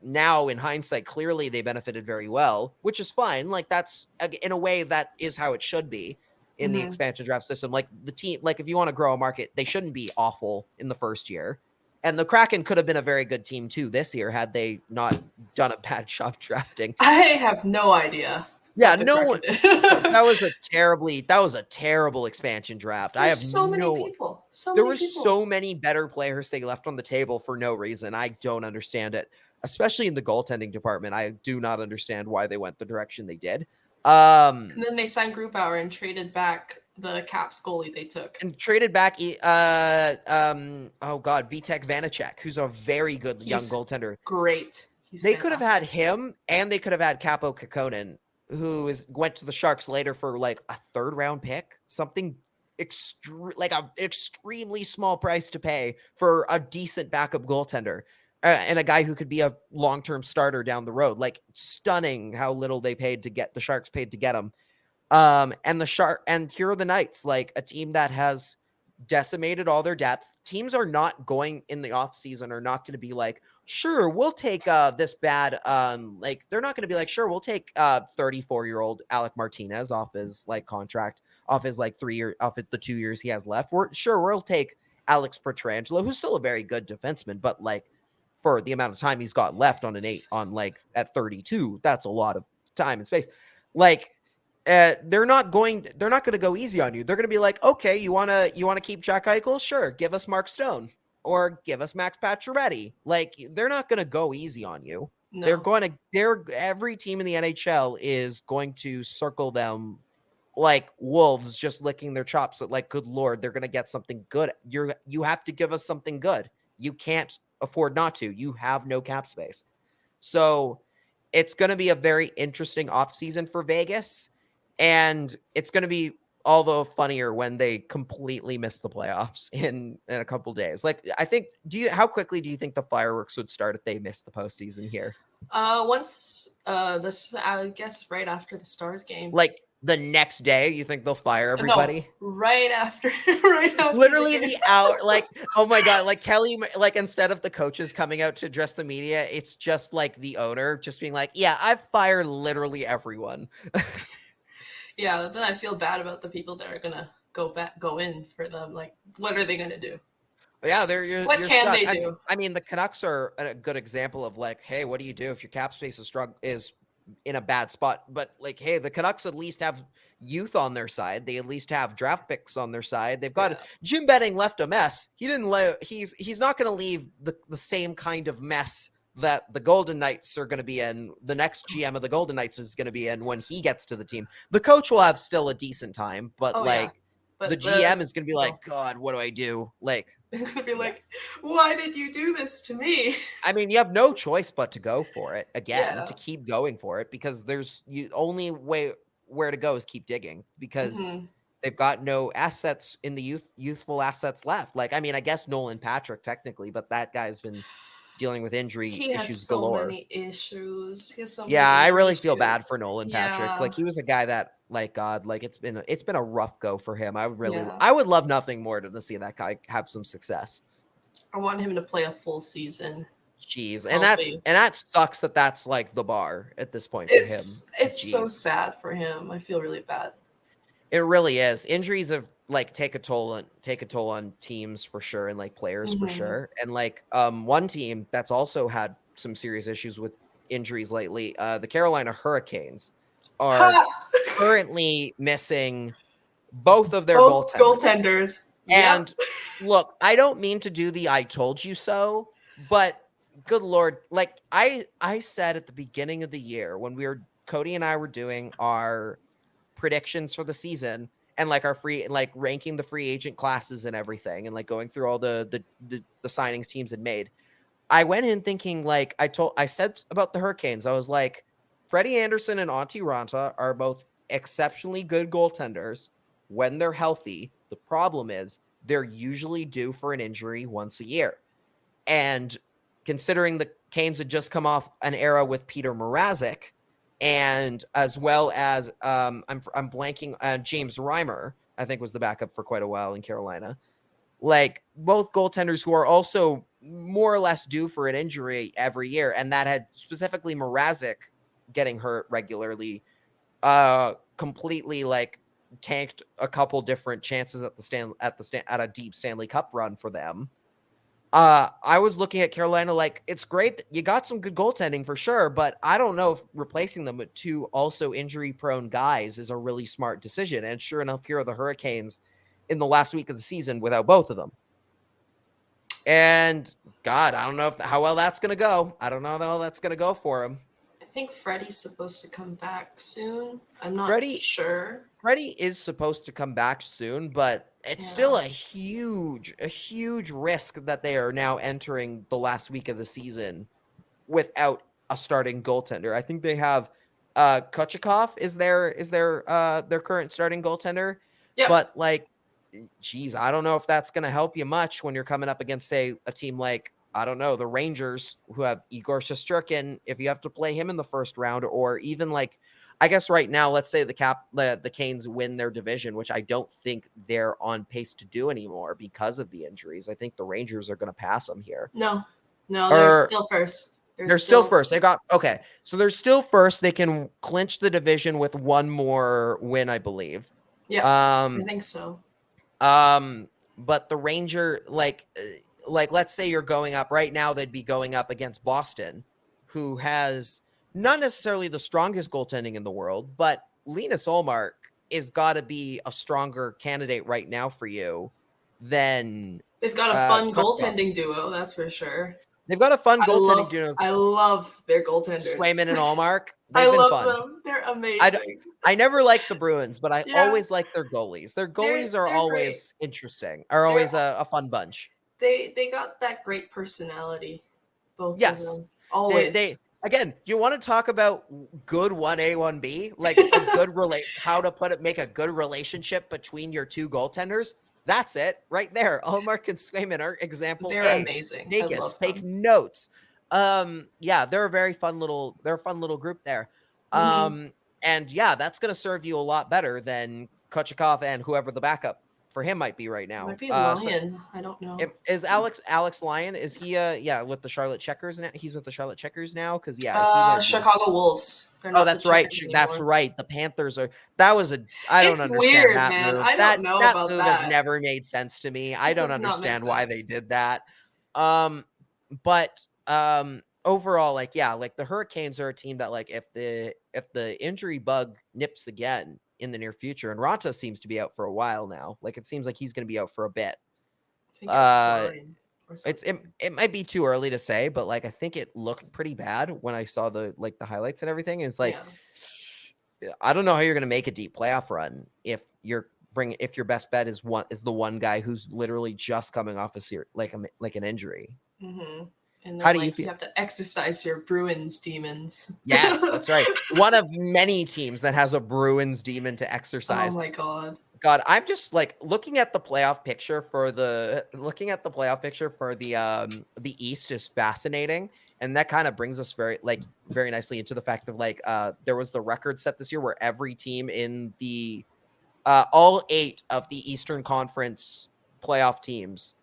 now in hindsight, clearly they benefited very well, which is fine. Like, that's, in a way, that is how it should be in the expansion draft system. Like, the team, like, if you want to grow a market, they shouldn't be awful in the first year. And the Kraken could have been a very good team too this year had they not done a bad job drafting. I have no idea. Yeah, no one. That was a terrible expansion draft. I have so many people. There were so many better players they left on the table for no reason. I don't understand it, especially in the goaltending department. I do not understand why they went the direction they did. And then they signed Grubauer and traded back the Caps goalie they took. And traded back, Vitek Vanacek, who's a very good young goaltender. Great. They could have had him, and they could have had Capo Kakkonen, who went to the Sharks later for like a 3rd round pick, something extremely small price to pay for a decent backup goaltender. And a guy who could be a long-term starter down the road. Like, stunning how little the Sharks paid to get him. And here are the Knights, like a team that has decimated all their depth. Teams are not going in the offseason, are not going to be like, sure, we'll take this bad. Like, they're not going to be like, sure, we'll take 34-year-old Alec Martinez off his like contract, off his like 3 year, off the 2 years he has left. We'll take Alex Pietrangelo, who's still a very good defenseman, but like, for the amount of time he's got left on at 32, that's a lot of time and space. Like, they're not going to go easy on you. They're going to be like, okay, you want to keep Jack Eichel? Sure. Give us Mark Stone or give us Max Pacioretty. Like, they're not going to go easy on you. No. Every team in the NHL is going to circle them like wolves, just licking their chops. Like, good Lord, they're going to get something good. You have to give us something good. You can't afford not to. You have no cap space. So it's going to be a very interesting offseason for Vegas. And it's going to be all the funnier when they completely miss the playoffs in a couple days. Like, I think, how quickly do you think the fireworks would start if they missed the postseason here? Once this, I guess right after the Stars game. Like the next day, you think they'll fire everybody? No, right after Literally the hour. Like, oh my God, like Kelly, like instead of the coaches coming out to address the media, it's just like the owner just being like, yeah, I've fired literally everyone. Yeah, then I feel bad about the people that are gonna go in for them. Like, what are they gonna do? Yeah, what can they do? I mean, the Canucks are a good example of like, hey, what do you do if your cap space is in a bad spot? But like, hey, the Canucks at least have youth on their side. They at least have draft picks on their side. They've got Jim Benning left a mess. He's not going to leave the same kind of mess that the Golden Knights are going to be in. The next GM of the Golden Knights is going to be in when he gets to the team. The coach will have still a decent time, but but the GM is going to be like, God, what do I do? Like, they're going to be like, why did you do this to me? I mean, you have no choice but to go for it again, to keep going for it, because only way where to go is keep digging, because they've got no assets in the youthful assets left. Like, I mean, I guess Nolan Patrick technically, but that guy's been dealing with injury issues galore. Many issues. He has so many I really feel bad for Nolan Patrick. Like, he was a guy that, like, God, like it's been a rough go for him. I would love nothing more than to see that guy have some success. I want him to play a full season. Jeez, and that sucks that's like the bar at this point for him. It's so sad for him. I feel really bad. It really is. Injuries have like take a toll on teams for sure, and like players for sure. And like one team that's also had some serious issues with injuries lately, the Carolina Hurricanes are currently missing both of their goaltenders. And look, I don't mean to do the I told you so, but good Lord, like I said at the beginning of the year when Cody and I were doing our predictions for the season and like our ranking the free agent classes and everything, and like going through all the signings teams had made, I went in thinking, like I said about the Hurricanes, I was like, Freddie Anderson and Antti Raanta are both exceptionally good goaltenders when they're healthy. The problem is they're usually due for an injury once a year. And considering the Canes had just come off an era with Peter Mrazek, and as well as I'm blanking, James Reimer, I think was the backup for quite a while in Carolina. Like, both goaltenders who are also more or less due for an injury every year, and that had specifically Mrazek getting hurt regularly, completely like tanked a couple different chances at a deep Stanley Cup run for them. I was looking at Carolina like, it's great that you got some good goaltending for sure, but I don't know if replacing them with two also injury-prone guys is a really smart decision. And sure enough, here are the Hurricanes in the last week of the season without both of them. And God, I don't know how well that's going to go. I don't know how that's going to go for him. I think Freddie's supposed to come back soon. I'm not sure. Freddie is supposed to come back soon, but it's still a huge risk that they are now entering the last week of the season without a starting goaltender. I think they have Kochikov is their current starting goaltender. Yep. But like, geez, I don't know if that's going to help you much when you're coming up against, say, a team like, I don't know, the Rangers, who have Igor Shesterkin, if you have to play him in the first round, or even like, I guess right now, let's say the Canes win their division, which I don't think they're on pace to do anymore because of the injuries. I think the Rangers are going to pass them here. No, they're still first. They're still first. So they're still first. They can clinch the division with one more win, I believe. Yeah, I think so. But the Ranger, like let's say you're going up right now, they'd be going up against Boston, who has not necessarily the strongest goaltending in the world, but Linus Ullmark is got to be a stronger candidate right now for you than They've got a fun Kucherov. goaltending duo, that's for sure. They've got a fun goaltending duo. I love their goaltenders. Swayman and Ullmark. I They've been love fun. them. They're amazing. I never liked the Bruins, but I Yeah. always like their goalies. Their goalies are they're always interesting, are always a fun bunch. They got that great personality, both Yes. of them. Always. They again, you want to talk about good 1A, 1B, like a good how to make a good relationship between your two goaltenders. That's it right there. Ullmark and Swayman are example they're A. amazing. Take I it, love take them. notes. Yeah, they're a fun little group there. And yeah, that's gonna serve you a lot better than Kucherov and whoever the backup for him might be right now. Might be Lyon. I don't know. Is Alex Lyon? Is he with the Charlotte Checkers now? He's with the Charlotte Checkers now because Chicago Wolves. They're not that's right. That's right. The Panthers are. That was a. I don't understand weird, that man. move. I don't know that about move that. has never made sense to me. I don't understand why they did that. But overall, like the Hurricanes are a team that like if the injury bug nips again in the near future, and Ranta seems to be out for a while now. Like it seems like he's going to be out for a bit. I think it might be too early to say, but like I think it looked pretty bad when I saw the highlights and everything. It's like I don't know how you're going to make a deep playoff run if your best bet is the one guy who's literally just coming off like an injury. Mm-hmm. And how do you feel? You have to exercise your Bruins demons. Yes, that's right. One of many teams that has a Bruins demon to exercise. Oh my god. God, I'm just like looking at the playoff picture for the East is fascinating, and that kind of brings us very nicely into the fact of there was the record set this year where every team in the all 8 of the Eastern Conference playoff teams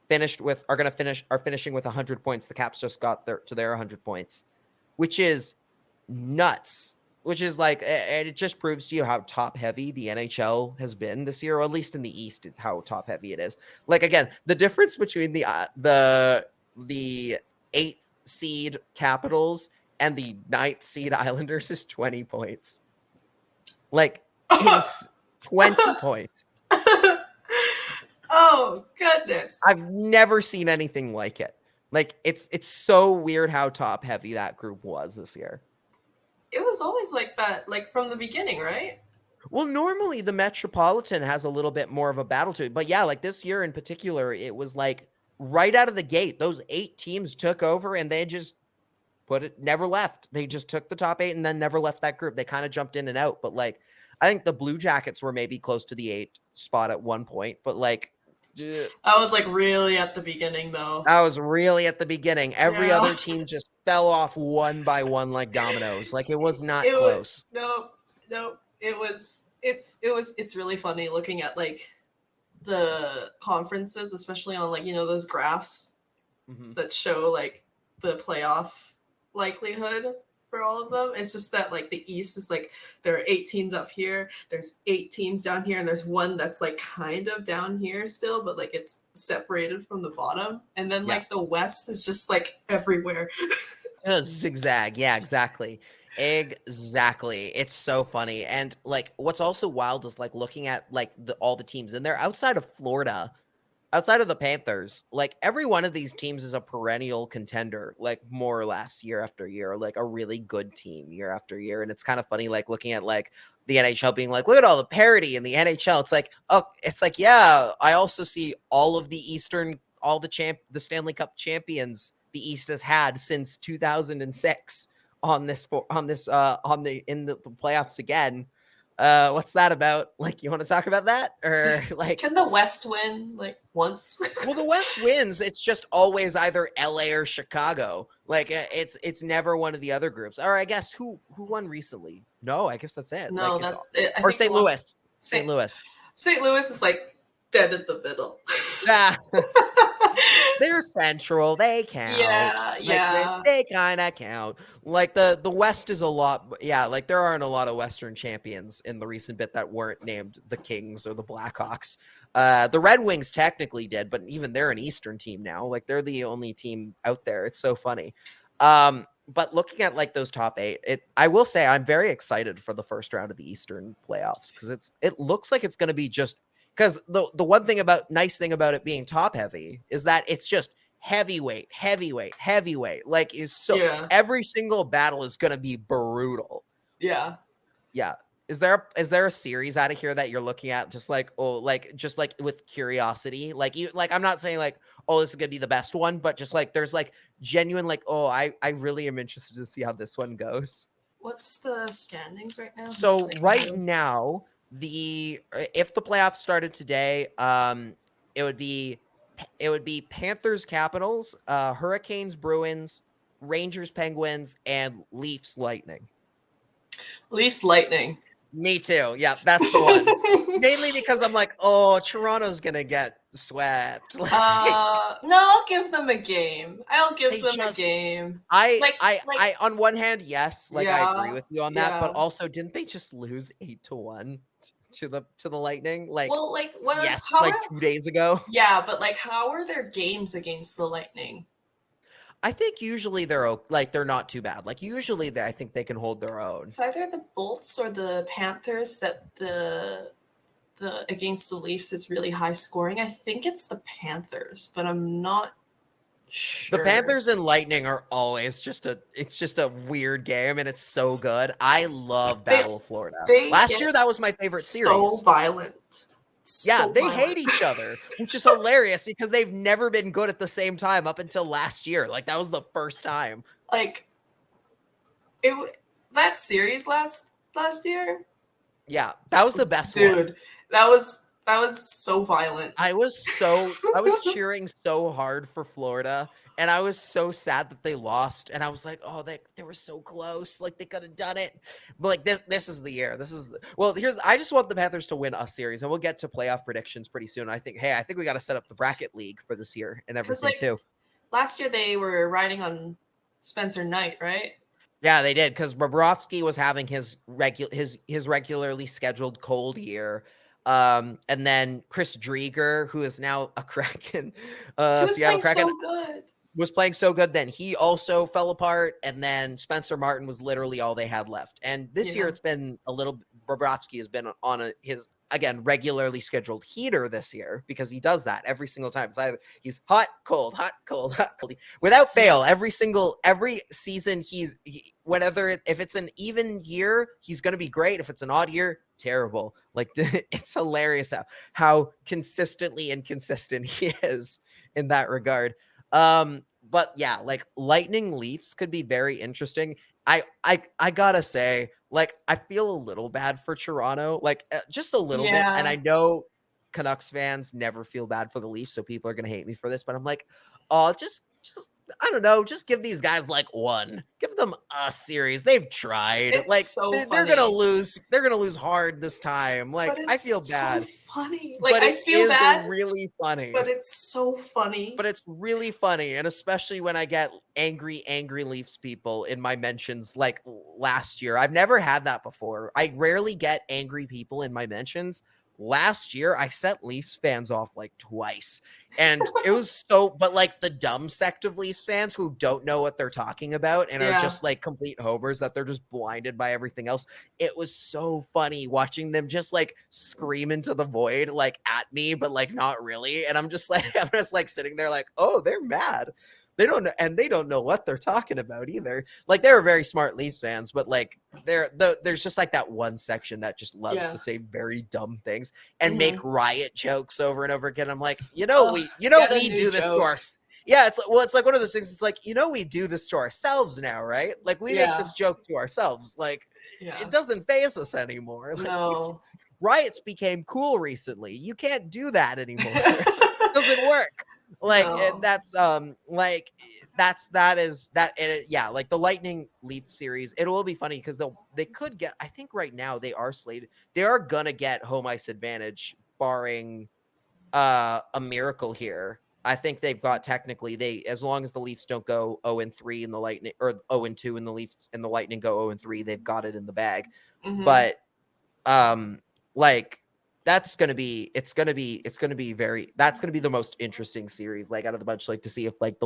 are finishing with 100 points. The Caps just got their 100 points, which is nuts. Which is and it just proves to you how top heavy the NHL has been this year, or at least in the East, how top heavy it is. Like again, the difference between the 8th seed Capitals and the 9th seed Islanders is 20 points. Like it's 20 points. Oh goodness! I've never seen anything like it. Like it's so weird how top heavy that group was this year. It was always like that, like from the beginning, right? Well, normally the Metropolitan has a little bit more of a battle to it. But yeah, like this year in particular, it was like right out of the gate, those 8 teams took over and they just never left. They just took the top 8 and then never left that group. They kind of jumped in and out. But like, I think the Blue Jackets were maybe close to the 8 spot at one point. But like, I was like really at the beginning though. I was really at the beginning. Every other team just fell off one by one like dominoes. Like it was not close. No. It's really funny looking at like the conferences, especially on like those graphs that show like the playoff likelihood for all of them. It's just that like the East is like there are 8 teams up here, there's 8 teams down here, and there's one that's like kind of down here still, but like it's separated from the bottom. And then like the West is just like everywhere. Zigzag. Yeah, exactly. It's so funny. And like what's also wild is like looking at like all the teams in there outside of Florida. Outside of the Panthers, like every one of these teams is a perennial contender, like more or less year after year, like a really good team year after year. And it's kind of funny, like looking at like the NHL being like, look at all the parity in the NHL. It's like, yeah, I also see all of the the Stanley Cup champions the East has had since 2006 in the playoffs again. What's that about? Like, you want to talk about that? Or like, can the West win like once? Well, the West wins. It's just always either LA or Chicago. Like it's never one of the other groups. Or I guess who won recently? No, I guess that's it. No, like, or St. Louis. St. Louis. St. Louis is like dead in the middle. They're central. They count. Yeah. They kind of count. Like the West is a lot. Yeah, like there aren't a lot of Western champions in the recent bit that weren't named the Kings or the Blackhawks. The Red Wings technically did, but even they're an Eastern team now. Like they're the only team out there. It's so funny. but looking at like those top 8, I will say I'm very excited for the first round of the Eastern playoffs because it looks like it's going to be just because the one thing nice thing about it being top heavy is that it's just heavyweight. Like is so Yeah. every single battle is going to be brutal. Yeah. Yeah. Is there a series out of here that you're looking at just like just like with curiosity? Like you like I'm not saying like, oh, this is gonna be the best one, but just like there's like genuine like, oh, I really am interested to see how this one goes. What's the standings right now? Who's So playing right who? now, if the playoffs started today, it would be Panthers Capitals, Hurricanes Bruins, Rangers Penguins, and Leafs Lightning. Leafs Lightning. Me too. Yeah, that's the one. Mainly because I'm like, oh, Toronto's gonna get swept. Like, No, I'll give them a game. I'll give They them a just- game. I, Like- I, on one hand, yes, like I agree Yeah, with you on that, but yeah. also, didn't they just lose 8-1 to the Lightning? Like, Well, like what? yes, How like are, 2 days ago. yeah, but like, how are their games against the Lightning? I think usually they're not too bad. Like usually, I think they can hold their own. It's either the Bolts or the Panthers that the against the Leafs is really high scoring. I think it's the Panthers, but I'm not sure. The Panthers and Lightning are always just a weird game, and it's so good. I love Battle of Florida. Last year, that was my favorite series. So violent. Yeah, So they violent. hate each other, which is hilarious because they've never been good at the same time up until last year. Like that was the first time. Like that series last year. Yeah, that was the best Dude, one. that was so violent. I was cheering so hard for Florida, and I was so sad that they lost. And I was like, oh, they were so close. Like they could have done it. But like this is the year. I just want the Panthers to win a series, and we'll get to playoff predictions pretty soon. I think we got to set up the bracket league for this year and everything too. Last year they were riding on Spencer Knight, right? Yeah, they did because Bobrovsky was having his regularly scheduled cold year. And then Chris Drieger, who is now a Kraken, Seattle Kraken, was playing so good. Then he also fell apart, and then Spencer Martin was literally all they had left. And this year, it's been a little. Bobrovsky has been on his again regularly scheduled heater this year because he does that every single time. It's either he's hot, cold, without fail. Every season, if it's an even year, he's going to be great. If it's an odd year, terrible. Like it's hilarious how consistently inconsistent he is in that regard. But yeah, like Lightning Leafs could be very interesting. I gotta say, like, I feel a little bad for Toronto, like just a little bit. And I know Canucks fans never feel bad for the Leafs, so people are gonna hate me for this, but I'm like, oh, just I don't know, just give these guys like one. Give them a series. They've tried. It's like so they're gonna lose. They're gonna lose hard this time. Like I feel bad. Funny. Like but I feel bad. Really funny. But it's so funny. But it's really funny, and especially when I get angry Leafs people in my mentions like last year. I've never had that before. I rarely get angry people in my mentions. Last year, I set Leafs fans off like twice. And it was but like the dumb sect of Leafs fans who don't know what they're talking about and are just like complete homers that they're just blinded by everything else. It was so funny watching them just like scream into the void, like at me, but like not really. And I'm just like sitting there like, oh, they're mad. They don't know, and they don't know what they're talking about either. Like they're very smart Leafs fans, but like there's just like that one section that just loves to say very dumb things and make riot jokes over and over again. I'm like, we do this to ourselves. Yeah, it's like one of those things. It's like, we do this to ourselves now, right? Like we make this joke to ourselves. Like it doesn't faze us anymore. Like, no. Riots became cool recently. You can't do that anymore. It doesn't work. Like that's like like the Lightning Leaf series, it will be funny because they could get, I think right now they are gonna get home ice advantage barring a miracle here. I think they've got technically as long as the Leafs don't go 0-3 in the Lightning or 0-2 in the Leafs and the Lightning go 0-3, they've got it in the bag. But like that's gonna be the most interesting series, like out of the bunch, like to see if like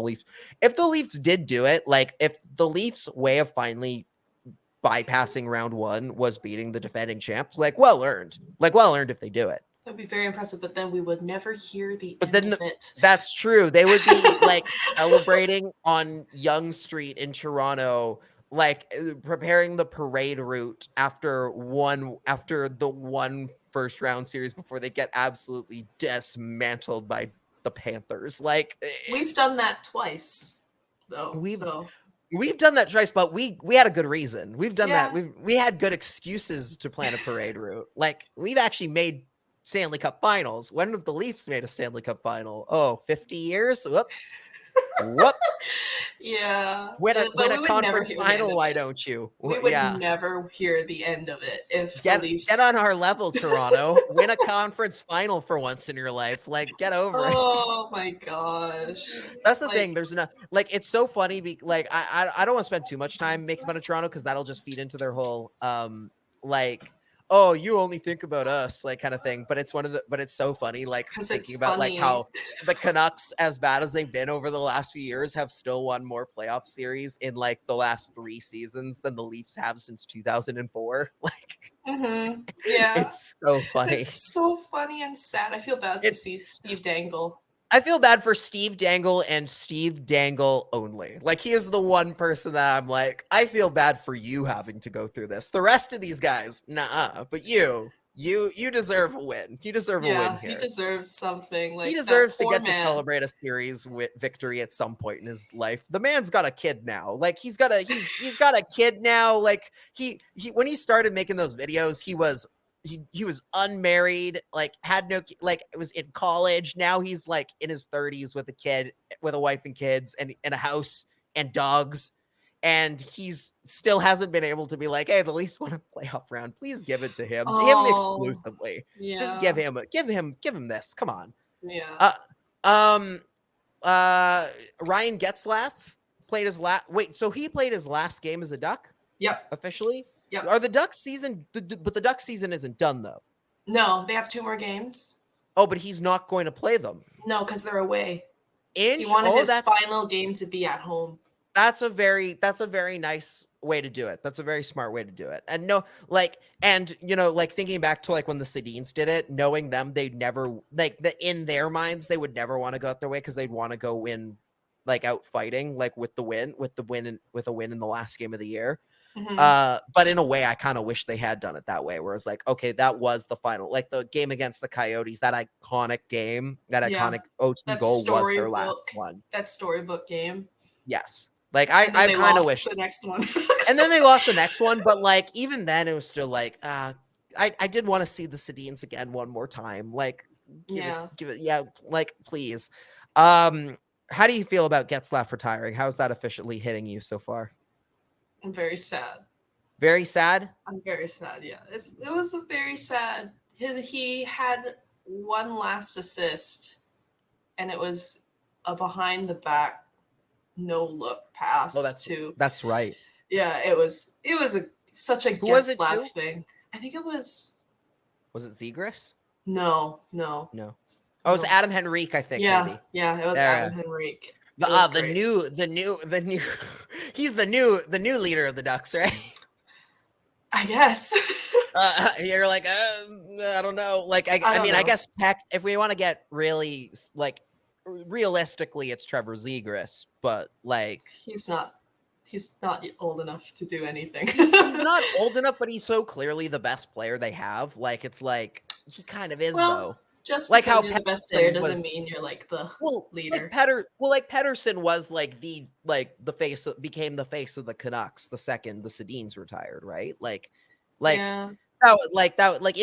if the Leafs did do it, like if the Leafs' way of finally bypassing round one was beating the defending champs, like well earned if they do it. That'd be very impressive, but then we would never hear the But end then of it. that's true. They would be like celebrating on Yonge Street in Toronto, like preparing the parade route after the one first round series before they get absolutely dismantled by the Panthers. Like We've done that twice, though. we've done that twice, but we had a good reason. We've done Yeah. that. We had good excuses to plan a parade route. Like we've actually made Stanley Cup finals. When have the Leafs made a Stanley Cup final? Oh, 50 years? Whoops. Yeah. Win But we a would conference never hear the end final, of why it. don't you? We would Yeah. never hear the end of it if the Get Leafs. on our level, Toronto. Win a conference final for once in your life. Like, get over it. Oh my gosh. That's the thing. There's no like it's so funny. Like I don't want to spend too much time making fun of Toronto because that'll just feed into their whole like, oh, you only think about us, like kind of thing. But it's it's so funny, like thinking about like how the Canucks, as bad as they've been over the last few years, have still won more playoff series in like the last 3 seasons than the Leafs have since 2004. Like, yeah, it's so funny. It's so funny and sad. I feel bad to see Steve Dangle. I feel bad for Steve Dangle and Steve Dangle only. Like, he is the one person that I'm like, I feel bad for you having to go through this. The rest of these guys, nah. But you deserve a win. You deserve a win here. He deserves something. Like, he deserves to get to celebrate a series victory at some point in his life. The man's got a kid now. Like, he's got a kid now. Like, he when he started making those videos, he was unmarried, like had no, like was in college. Now he's like in his 30s with a kid, with a wife and kids and a house and dogs. And he's still hasn't been able to be like, hey, the Leafs won a playoff round. Please give it to him. Him exclusively. Yeah. Just give him this. Come on. Yeah. Ryan Getzlaf played his so he played his last game as a Duck? Yep. Officially? Yeah. Are the Ducks season, but the Ducks season isn't done though. No, they have 2 more games. Oh, but he's not going to play them. No, because they're away. He wanted his final game to be at home. That's a very nice way to do it. That's a very smart way to do it. And no, like, and you know, like thinking back to like when the Sedins did it, knowing them, they'd never in their minds, they would never want to go out their way because they'd want to go win, like out fighting, like with a win in the last game of the year. But in a way, I kind of wish they had done it that way, where it's like, okay, that was the final, like the game against the Coyotes, that iconic game, that iconic OT goal was their last one. That storybook game. Yes. Like I kind of wish the next one. and then they lost the next one, but like even then it was still like I did want to see the Sedins again one more time. Like give it, like please. How do you feel about Getzlaf retiring? How's that officially hitting you so far? I'm very sad. Very sad? I'm very sad, yeah. It was a very sad. He had one last assist, and it was a behind the back no look pass. Oh, that's right. Yeah, it was such a Getzlaf thing. I think it was. Was it Zegras? No. Oh, it was Adam Henrique, I think. Yeah, maybe. Yeah, it was Adam Henrique. The new he's the new leader of the Ducks, right? I guess. You're like, I don't know. Like, I mean, I guess if we want to get really like realistically, it's Trevor Zegras, but like he's not old enough to do anything. He's not old enough, but he's so clearly the best player they have. Like, it's like he kind of is though. Just like because you're the best player doesn't mean you're like the leader. Like Pettersson was like the face, became the face of the Canucks the second the Sedins retired, right? Like it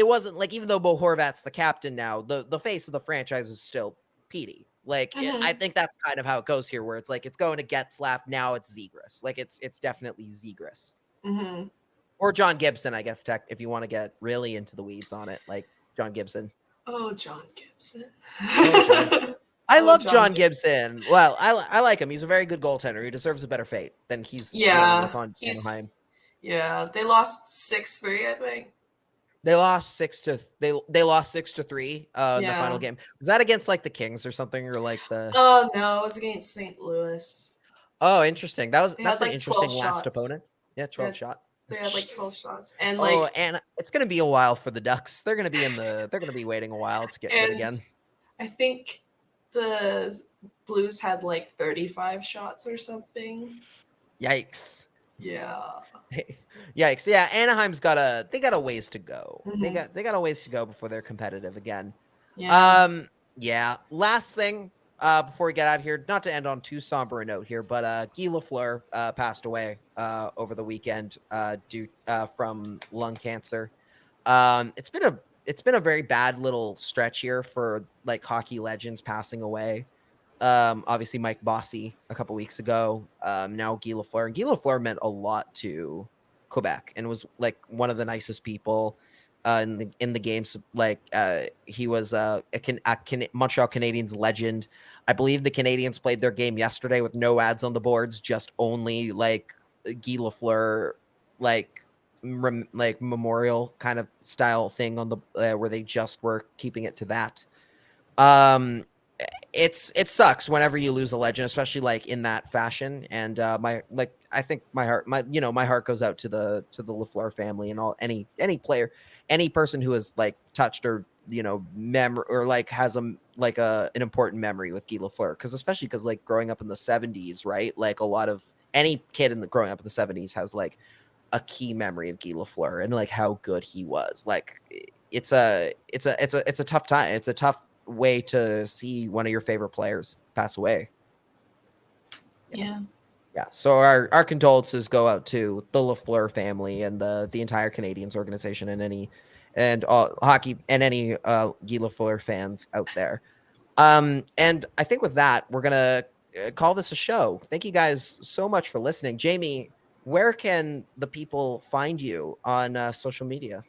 wasn't like, even though Bo Horvat's the captain now, the face of the franchise is still Petey. Like I think that's kind of how it goes here, where it's like it's going to Getzlaf, now it's Zegras. Like it's definitely Zegras. Or John Gibson, I guess, if you want to get really into the weeds on it, like John Gibson. Oh, John Gibson. I love John Gibson. Well, I like him. He's a very good goaltender. He deserves a better fate than he's with on Anaheim. Yeah, they lost 6-3, I think. They lost 6-3 in the Yeah. final game. Was that against like the Kings or something, or like the? Oh no, it was against St. Louis. Oh, interesting. They That's had an like 12 interesting last shots. opponent. Yeah, 12 shot. They had like 12 Jeez. shots, and Oh, like, and it's gonna be a while for the Ducks. They're gonna be waiting a while to get good and again. I think the Blues had like 35 shots or something. Yikes. Yeah. Yikes. Yeah, Anaheim's got a ways to go. They Mhm. got a ways to go before they're competitive again. Yeah. Yeah. Last thing, before we get out of here, not to end on too somber a note here, but Guy Lafleur passed away over the weekend due from lung cancer. It's been a very bad little stretch here for like hockey legends passing away. Obviously Mike Bossy a couple weeks ago. Now Guy Lafleur. And Guy Lafleur meant a lot to Quebec and was like one of the nicest people in the games. Like he was a Montreal Canadiens legend. I believe the Canadiens played their game yesterday with no ads on the boards, just only like Guy Lafleur like memorial kind of style thing on the where they just were keeping it to that. It sucks whenever you lose a legend, especially like in that fashion. And I think my heart goes out to the Lafleur family and all any player, any person who has like touched or memory or like has an important memory with Guy Lafleur, because like growing up in the 70s, right? Like a lot of any kid growing up in the 70s has like a key memory of Guy Lafleur and like how good he was. Like it's a tough time. It's a tough way to see one of your favorite players pass away. Yeah. So our condolences go out to the Lafleur family and the entire Canadiens organization and all hockey and any Guy Lafleur fans out there. And I think with that, we're gonna call this a show. Thank you guys so much for listening. Jamie, where can the people find you on social media?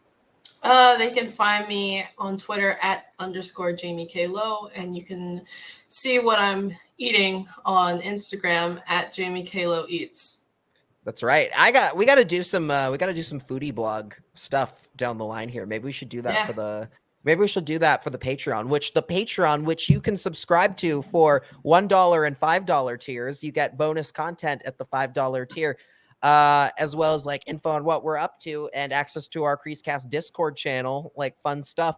They can find me on Twitter at _Jamie K. Lowe, and you can see what I'm eating on Instagram at Jamie K. Lowe Eats. That's right. We got to do some foodie blog stuff down the line here. Maybe we should do that for the Patreon, which you can subscribe to for $1 and $5 tiers. You get bonus content at the $5 tier. As well as like info on what we're up to and access to our CreaseCast Discord channel, like fun stuff.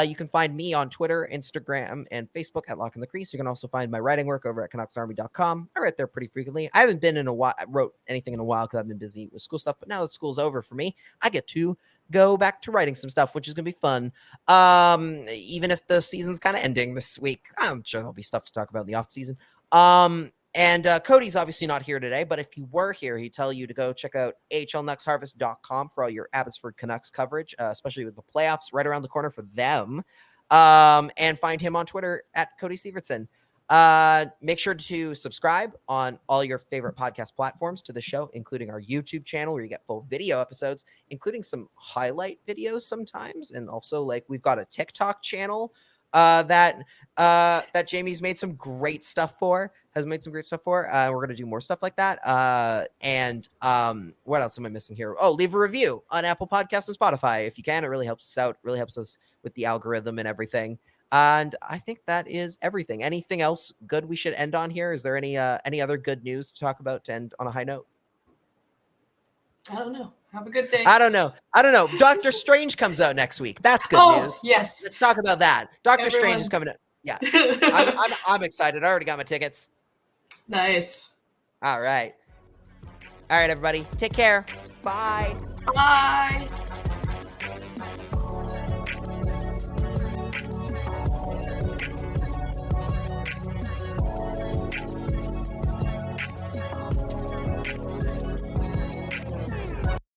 You can find me on Twitter, Instagram, and Facebook at Lach and the Crease. You can also find my writing work over at CanucksArmy.com. I write there pretty frequently. I haven't been wrote anything in a while because I've been busy with school stuff, but now that school's over for me, I get to go back to writing some stuff, which is going to be fun. Even if the season's kind of ending this week, I'm sure there'll be stuff to talk about in the off season. And Cody's obviously not here today, but if he were here, he'd tell you to go check out ahlnucksharvest.com for all your Abbotsford Canucks coverage, especially with the playoffs right around the corner for them. And find him on Twitter at Cody Sievertson. Make sure to subscribe on all your favorite podcast platforms to the show, including our YouTube channel where you get full video episodes, including some highlight videos sometimes. And also like we've got a TikTok channel that Jamie's made some great stuff for. We're going to do more stuff like that. And what else am I missing here? Oh, leave a review on Apple Podcasts and Spotify if you can. It really helps us out. Really helps us with the algorithm and everything. And I think that is everything. Anything else good we should end on here? Is there any other good news to talk about to end on a high note? I don't know. Have a good day. I don't know. Doctor Strange comes out next week. That's good news. Yes. Let's talk about that. Doctor Strange is coming out. Yeah. I'm excited. I already got my tickets. Nice. All right, everybody. Take care. Bye. Bye.